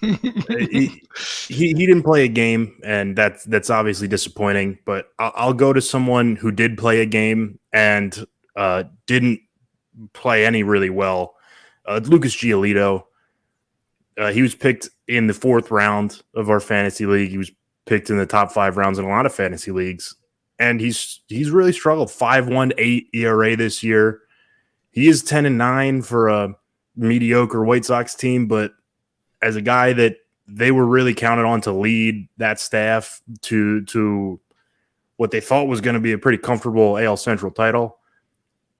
he didn't play a game, and that's obviously disappointing. But I'll go to someone who did play a game and didn't play any really well. Lucas Giolito. He was picked in the 4th round of our fantasy league. He was picked in the top 5 rounds in a lot of fantasy leagues, and he's really struggled. 5.18 ERA this year. He is 10-9 for a mediocre White Sox team, but as a guy that they were really counted on to lead that staff to what they thought was going to be a pretty comfortable AL Central title,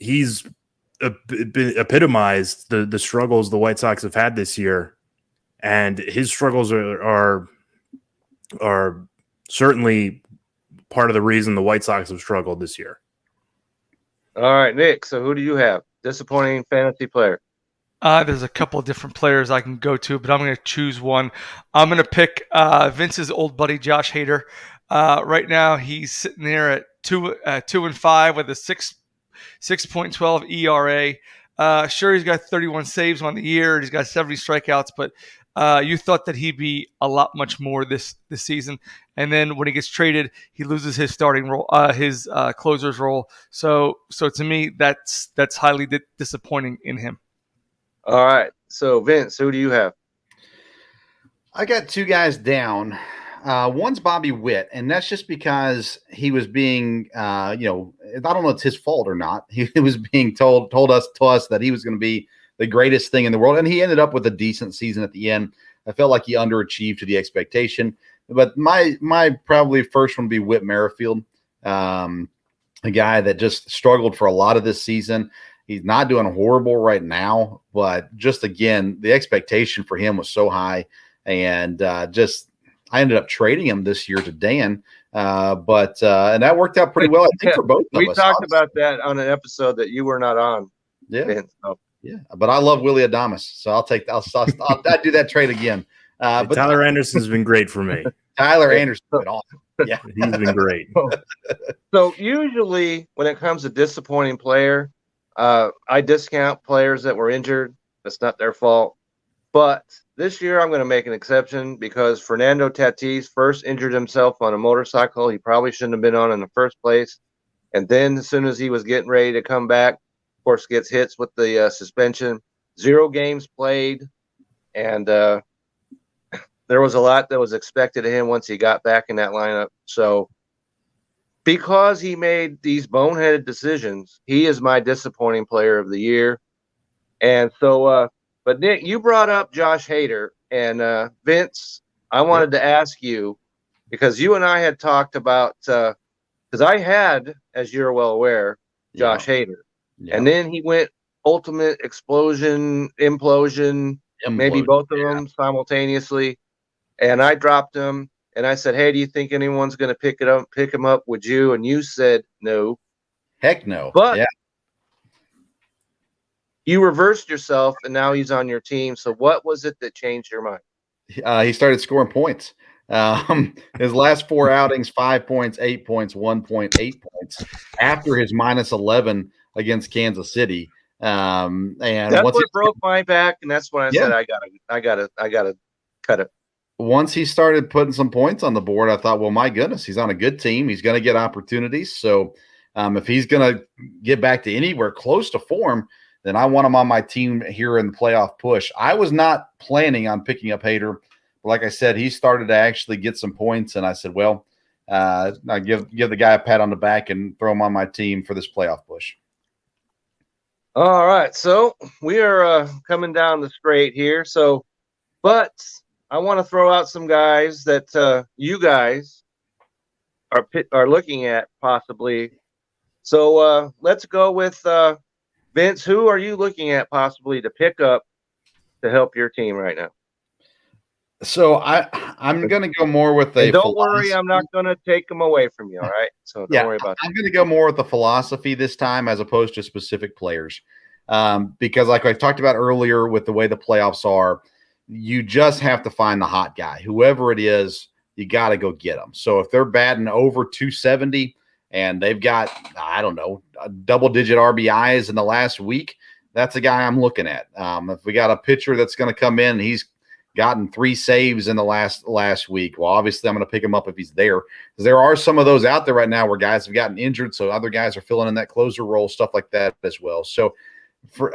he's epitomized the struggles the White Sox have had this year, and his struggles are certainly part of the reason the White Sox have struggled this year. All right, Nick. So who do you have? Disappointing fantasy player. There's a couple of different players I can go to, but I'm going to choose one. I'm going to pick Vince's old buddy Josh Hader. Right now, he's sitting there at 2-5 with a 6.12 ERA. Sure, he's got 31 saves on the year. He's got 70 strikeouts, but you thought that he'd be a lot much more this season. And then when he gets traded, he loses his starting role, his closer's role. So to me, that's highly disappointing in him. All right. So Vince, who do you have? I got 2 guys down. One's Bobby Witt, and that's just because he was being, I don't know if it's his fault or not. He was being told us that he was going to be the greatest thing in the world, and he ended up with a decent season at the end. I felt like he underachieved to the expectation. But my probably first one would be Whit Merrifield, a guy that just struggled for a lot of this season. He's not doing horrible right now, but just again, the expectation for him was so high, and I ended up trading him this year to Dan, and that worked out pretty well, I think, for both of us. We talked about that on an episode that you were not on. Yeah, Dan, so. Yeah, but I love Willie Adames, so I'll do that trade again. But Tyler Anderson's been great for me. Tyler Anderson's been awesome. Yeah, he's been great. So usually when it comes to disappointing player, I discount players that were injured. That's not their fault. But this year I'm going to make an exception because Fernando Tatis first injured himself on a motorcycle he probably shouldn't have been on in the first place. And then as soon as he was getting ready to come back, of course, gets hits with the suspension. 0 games played. And there was a lot that was expected of him once he got back in that lineup. So because he made these boneheaded decisions, he is my disappointing player of the year. And so but Nick, you brought up Josh Hader, and Vince, I wanted to ask you, because you and I had talked about, because I had, as you're well aware, Josh Hader, and then he went ultimate explosion, implosion, maybe both of them simultaneously, and I dropped him, and I said, hey, do you think anyone's going to pick him up? Would you? And you said no. Heck no. But you reversed yourself, and now he's on your team. So what was it that changed your mind? He started scoring points. His last 4 outings, 5 points, 8 points, 1.8 points after his -11 against Kansas City. And that's what broke my back, and that's when I said I gotta cut it. Once he started putting some points on the board, I thought, well, my goodness, he's on a good team. He's going to get opportunities. So if he's going to get back to anywhere close to form, then I want him on my team here in the playoff push. I was not planning on picking up Hader. But like I said, he started to actually get some points, and I said, well, I give the guy a pat on the back and throw him on my team for this playoff push. All right, so we are coming down the straight here. So, but I want to throw out some guys that you guys are looking at possibly. So let's go with Vince. Who are you looking at possibly to pick up to help your team right now? So I'm going to go more with a. And don't worry, I'm not going to take them away from you. All right, so don't worry about that. I'm going to go more with the philosophy this time as opposed to specific players, because like I talked about earlier, with the way the playoffs are, you just have to find the hot guy, whoever it is. You got to go get them. So if they're batting over 270 and they've got, I don't know, double-digit RBIs in the last week, that's a guy I'm looking at. If we got a pitcher that's going to come in and he's gotten 3 saves in the last week, well, obviously I'm going to pick him up if he's there, because there are some of those out there right now where guys have gotten injured, so other guys are filling in that closer role, stuff like that as well. So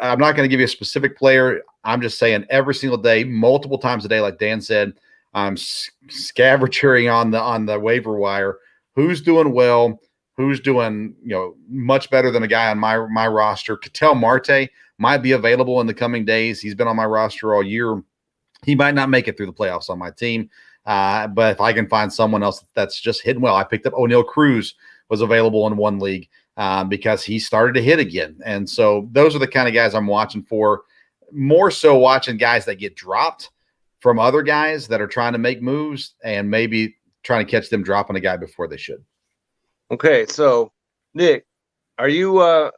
I'm not going to give you a specific player. I'm just saying every single day, multiple times a day, like Dan said, I'm scavenging on the waiver wire. Who's doing well? Who's doing much better than a guy on my roster? Ketel Marte might be available in the coming days. He's been on my roster all year. He might not make it through the playoffs on my team, but if I can find someone else that's just hitting well, I picked up O'Neal Cruz, was available in one league because he started to hit again. And so those are the kind of guys I'm watching for, more so watching guys that get dropped from other guys that are trying to make moves and maybe trying to catch them dropping a guy before they should. Okay, so Nick, are you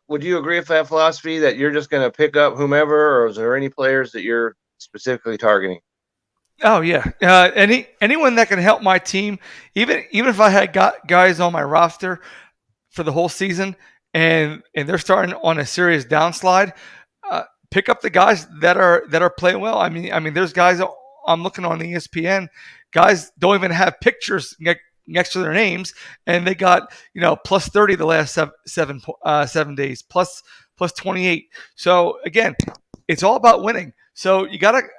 would you agree with that philosophy that you're just going to pick up whomever, or is there any players that you're specifically targeting? Oh yeah, anyone that can help my team, even if I had got guys on my roster for the whole season and they're starting on a serious downslide, pick up the guys that are playing well. I mean, there's guys I'm looking on ESPN, guys don't even have pictures next to their names, and they got plus 30 the last 7 days, plus 28. So again, it's all about winning. So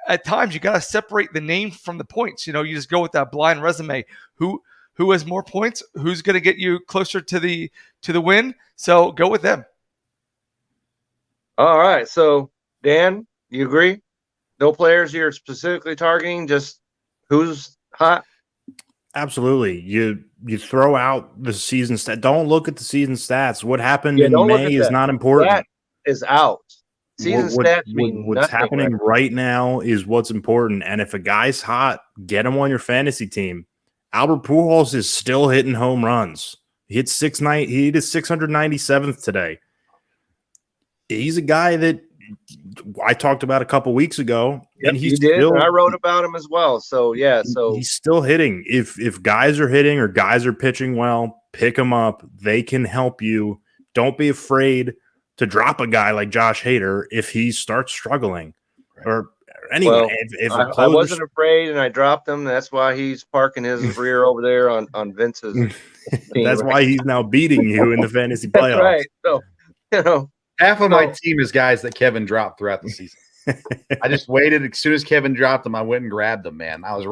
at times you gotta separate the name from the points. You just go with that blind resume. Who has more points? Who's going to get you closer to the win? So go with them. All right. So Dan, you agree? No players you're specifically targeting, just who's hot? Absolutely. You throw out the season stat. Don't look at the season stats. What happened in May is not important. That is out. Season stats mean what's nothing happening right now is what's important. And if a guy's hot, get him on your fantasy team. Albert Pujols is still hitting home runs. He hit 697th today. He's a guy that I talked about a couple weeks ago, and he's still. And I wrote about him as well. So yeah, he's still hitting. If guys are hitting or guys are pitching well, pick them up. They can help you. Don't be afraid to drop a guy like Josh Hader if he starts struggling. Or anyway, I wasn't afraid and I dropped him. That's why he's parking his rear over there on Vince's team. That's why he's now beating you in the fantasy playoffs. Right. So half of my team is guys that Kevin dropped throughout the season. I just waited. As soon as Kevin dropped them, I went and grabbed them, man. I was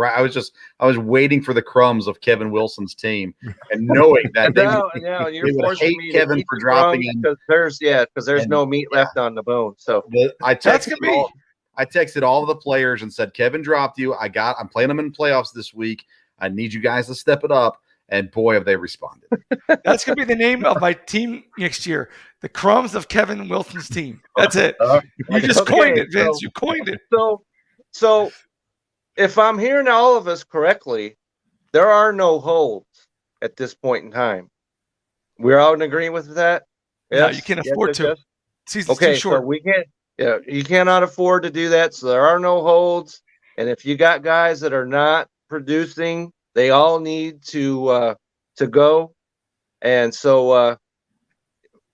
I was waiting for the crumbs of Kevin Wilson's team and knowing that they would hate Kevin for dropping him. Because there's no meat left on the bone. So I texted all of the players and said, Kevin dropped you. I'm playing them in playoffs this week. I need you guys to step it up. And boy, have they responded. That's going to be the name of my team next year. The crumbs of Kevin Wilson's team. That's it. You just coined it, Vince. You coined it. So if I'm hearing all of us correctly, there are no holds at this point in time. We're all in agreement with that? Yes? No, you can't afford to. Season's too short. So we can't. Yeah, you cannot afford to do that. So there are no holds. And if you got guys that are not producing, they all need to go. And so,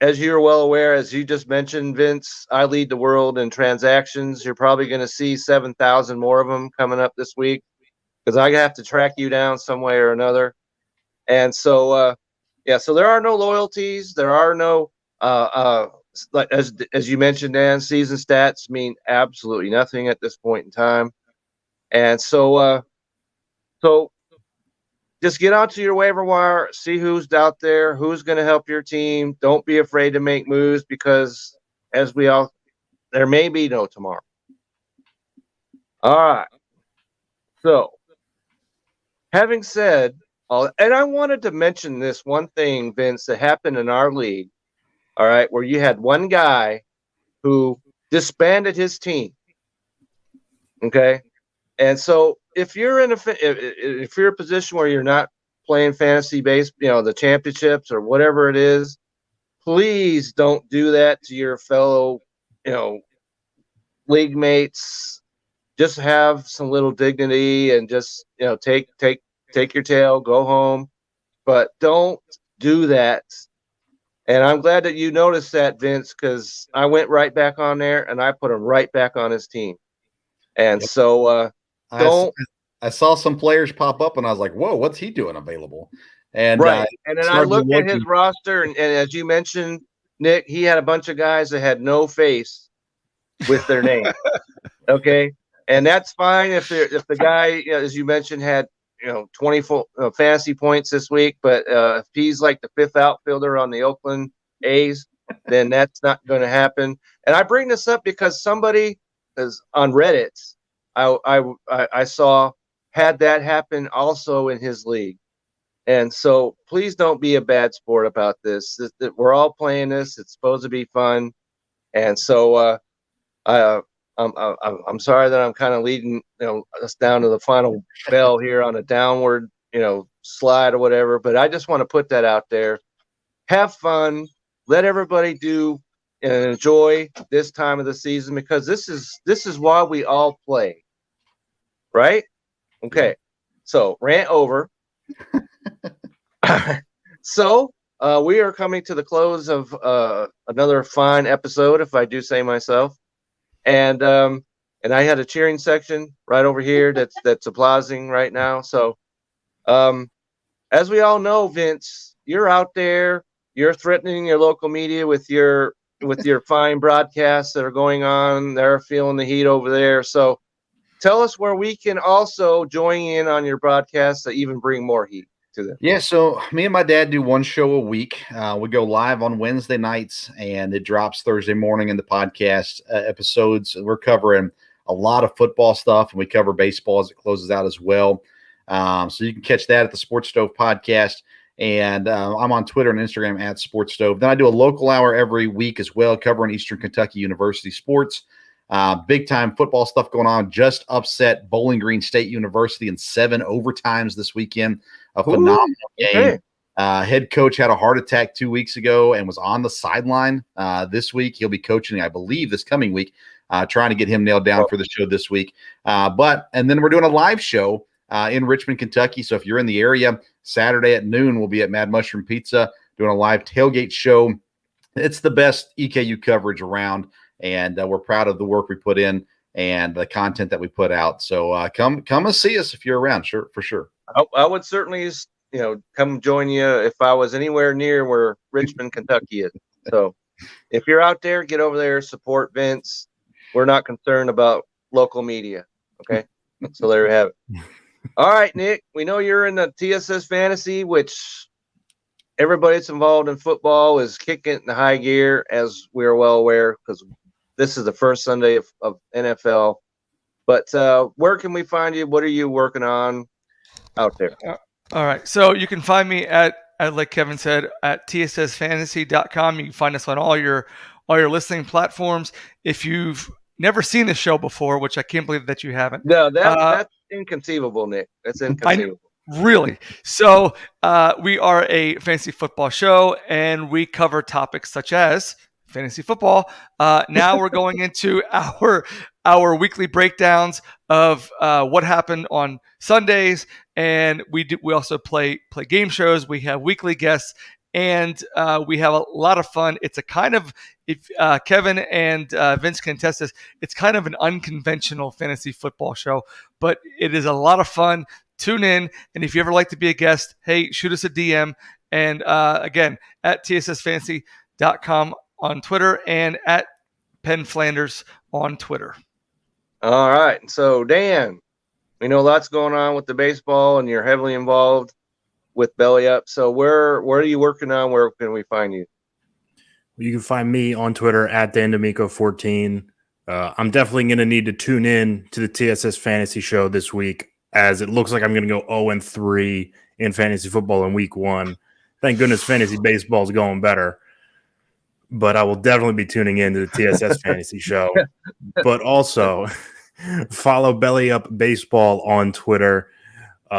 as you're well aware, as you just mentioned, Vince, I lead the world in transactions. You're probably going to see 7,000 more of them coming up this week because I have to track you down some way or another. And so, so there are no loyalties. There are no as you mentioned, Dan, season stats mean absolutely nothing at this point in time. And so just get onto your waiver wire, see who's out there, who's going to help your team. Don't be afraid to make moves because there may be no tomorrow. All right. So having said and I wanted to mention this one thing, Vince, that happened in our league. All right, where you had one guy who disbanded his team. Okay, and so if you're in if you're in a position where you're not playing fantasy base, the championships or whatever it is, please don't do that to your fellow, league mates. Just have some little dignity and just take your tail, go home, but don't do that. And I'm glad that you noticed that, Vince, because I went right back on there and I put him right back on his team. And so I saw some players pop up and I was like, whoa, what's he doing available? And right. And then I looked at his roster and as you mentioned, Nick, he had a bunch of guys that had no face with their name. Okay. And that's fine if the guy, as you mentioned, had 24 fantasy points this week, but if he's like the fifth outfielder on the Oakland A's, then that's not going to happen. And I bring this up because somebody is on Reddit I saw had that happen also in his league. And so please don't be a bad sport about this. We're all playing this. It's supposed to be fun. And so I'm sorry that I'm kind of leading us down to the final bell here on a downward slide or whatever, but I just want to put that out there. Have fun, let everybody do and enjoy this time of the season because this is why we all play, right? Okay, so rant over. So we are coming to the close of another fine episode, if I do say myself. And I had a cheering section right over here that's applauding right now. So as we all know, Vince, you're out there, you're threatening your local media with your with your fine broadcasts that are going on. They're feeling the heat over there. So tell us where we can also join in on your broadcasts to even bring more heat to them. Yeah, so me and my dad do one show a week. We go live on Wednesday nights, and it drops Thursday morning in the podcast episodes. We're covering a lot of football stuff, and we cover baseball as it closes out as well. So you can catch that at the Sports Stove podcast. And I'm on Twitter and Instagram at Sports Stove. Then I do a local hour every week as well, covering Eastern Kentucky University sports. Big time football stuff going on. Just upset Bowling Green State University in 7 overtimes this weekend. A phenomenal game. Head coach had a heart attack 2 weeks ago and was on the sideline this week. He'll be coaching, I believe, this coming week, trying to get him nailed down for the show this week. And then we're doing a live show in Richmond, Kentucky. So if you're in the area, Saturday at noon, we'll be at Mad Mushroom Pizza doing a live tailgate show. It's the best EKU coverage around, and we're proud of the work we put in and the content that we put out. So come and see us if you're around, for sure. I would certainly, come join you if I was anywhere near where Richmond, Kentucky is. So if you're out there, get over there, support Vince. We're not concerned about local media. Okay. So there you have it. All right, Nick, we know you're in the TSS Fantasy, which everybody that's involved in football is kicking it in high gear, as we are well aware, because this is the first Sunday of NFL. But where can we find you? What are you working on out there? All right. So you can find me at like Kevin said, at tssfantasy.com. You can find us on all your listening platforms. If you've never seen the show before, which I can't believe that you haven't. No, that's inconceivable, Nick. That's inconceivable. Really? So we are a fantasy football show, and we cover topics such as fantasy football. Now we're going into our weekly breakdowns of what happened on Sundays, and we also play game shows. We have weekly guests, and we have a lot of fun. It's a kind of, if Kevin and Vince can attest this, it's kind of an unconventional fantasy football show, but it is a lot of fun. Tune in, and if you ever like to be a guest, hey, shoot us a DM. And again, at tssfantasy.com on Twitter and at Penn Flanders on Twitter. All right. So, Dan, we know lots going on with the baseball, and you're heavily involved with Belly Up. So where are you working on? Where can we find you? You can find me on Twitter at DanDomingo14. I'm definitely going to need to tune in to the TSS Fantasy Show this week, as it looks like I'm going to go 0-3 in fantasy football in week 1. Thank goodness fantasy baseball is going better. But I will definitely be tuning in to the TSS Fantasy Show. But also follow Belly Up Baseball on Twitter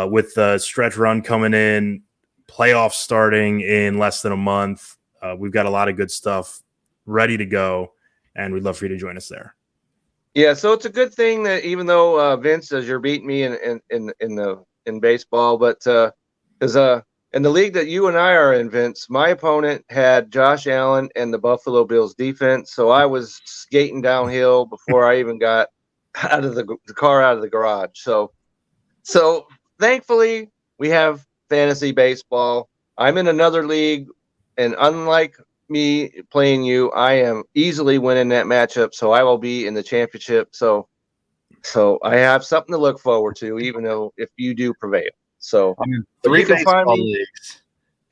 with the stretch run coming in, playoffs starting in less than a month. We've got a lot of good stuff ready to go, and we'd love for you to join us there. Yeah, so it's a good thing that even though Vince says you're beating me in baseball, but because in the league that you and I are in, Vince, my opponent had Josh Allen and the Buffalo Bills defense, so I was skating downhill before I even got out of the car out of the garage. So thankfully we have fantasy baseball. I'm in another league, and unlike me playing you, I am easily winning that matchup, so I will be in the championship. So I have something to look forward to, even though if you do prevail. So I'm in 3 baseball leagues.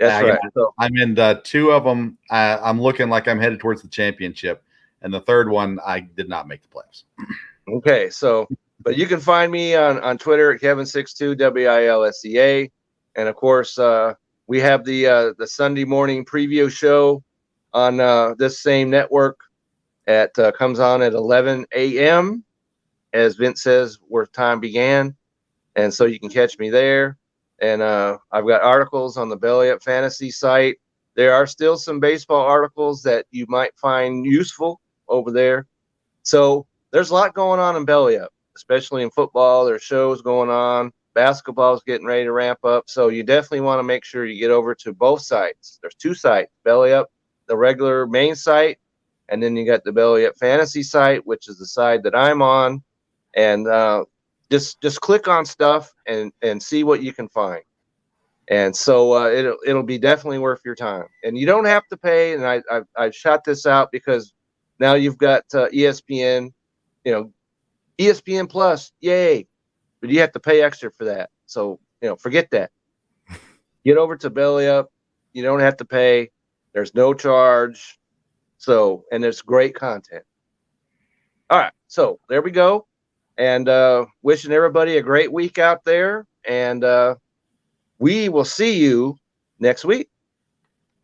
That's right. So I'm in 2 of them. I'm looking like I'm headed towards the championship, and the third one I did not make the playoffs. Okay, so but you can find me on Twitter at Kevin62 WILSEA, and of course we have the Sunday morning preview show on this same network. At comes on at 11 a.m. as Vince says, where time began, and so you can catch me there. And I've got articles on the Belly Up Fantasy site. There are still some baseball articles that you might find useful over there. So there's a lot going on in Belly Up, especially in football. There's shows going on. Basketball is getting ready to ramp up. So you definitely want to make sure you get over to both sites. There's 2 sites, Belly Up, the regular main site, and then you got the Belly Up Fantasy site, which is the side that I'm on. And just click on stuff and see what you can find. And so it'll be definitely worth your time. And you don't have to pay. And I shot this out because now you've got ESPN, ESPN Plus, yay! But you have to pay extra for that. So forget that. Get over to Belly Up. You don't have to pay. There's no charge. So, and it's great content. All right, so there we go. And wishing everybody a great week out there. And we will see you next week.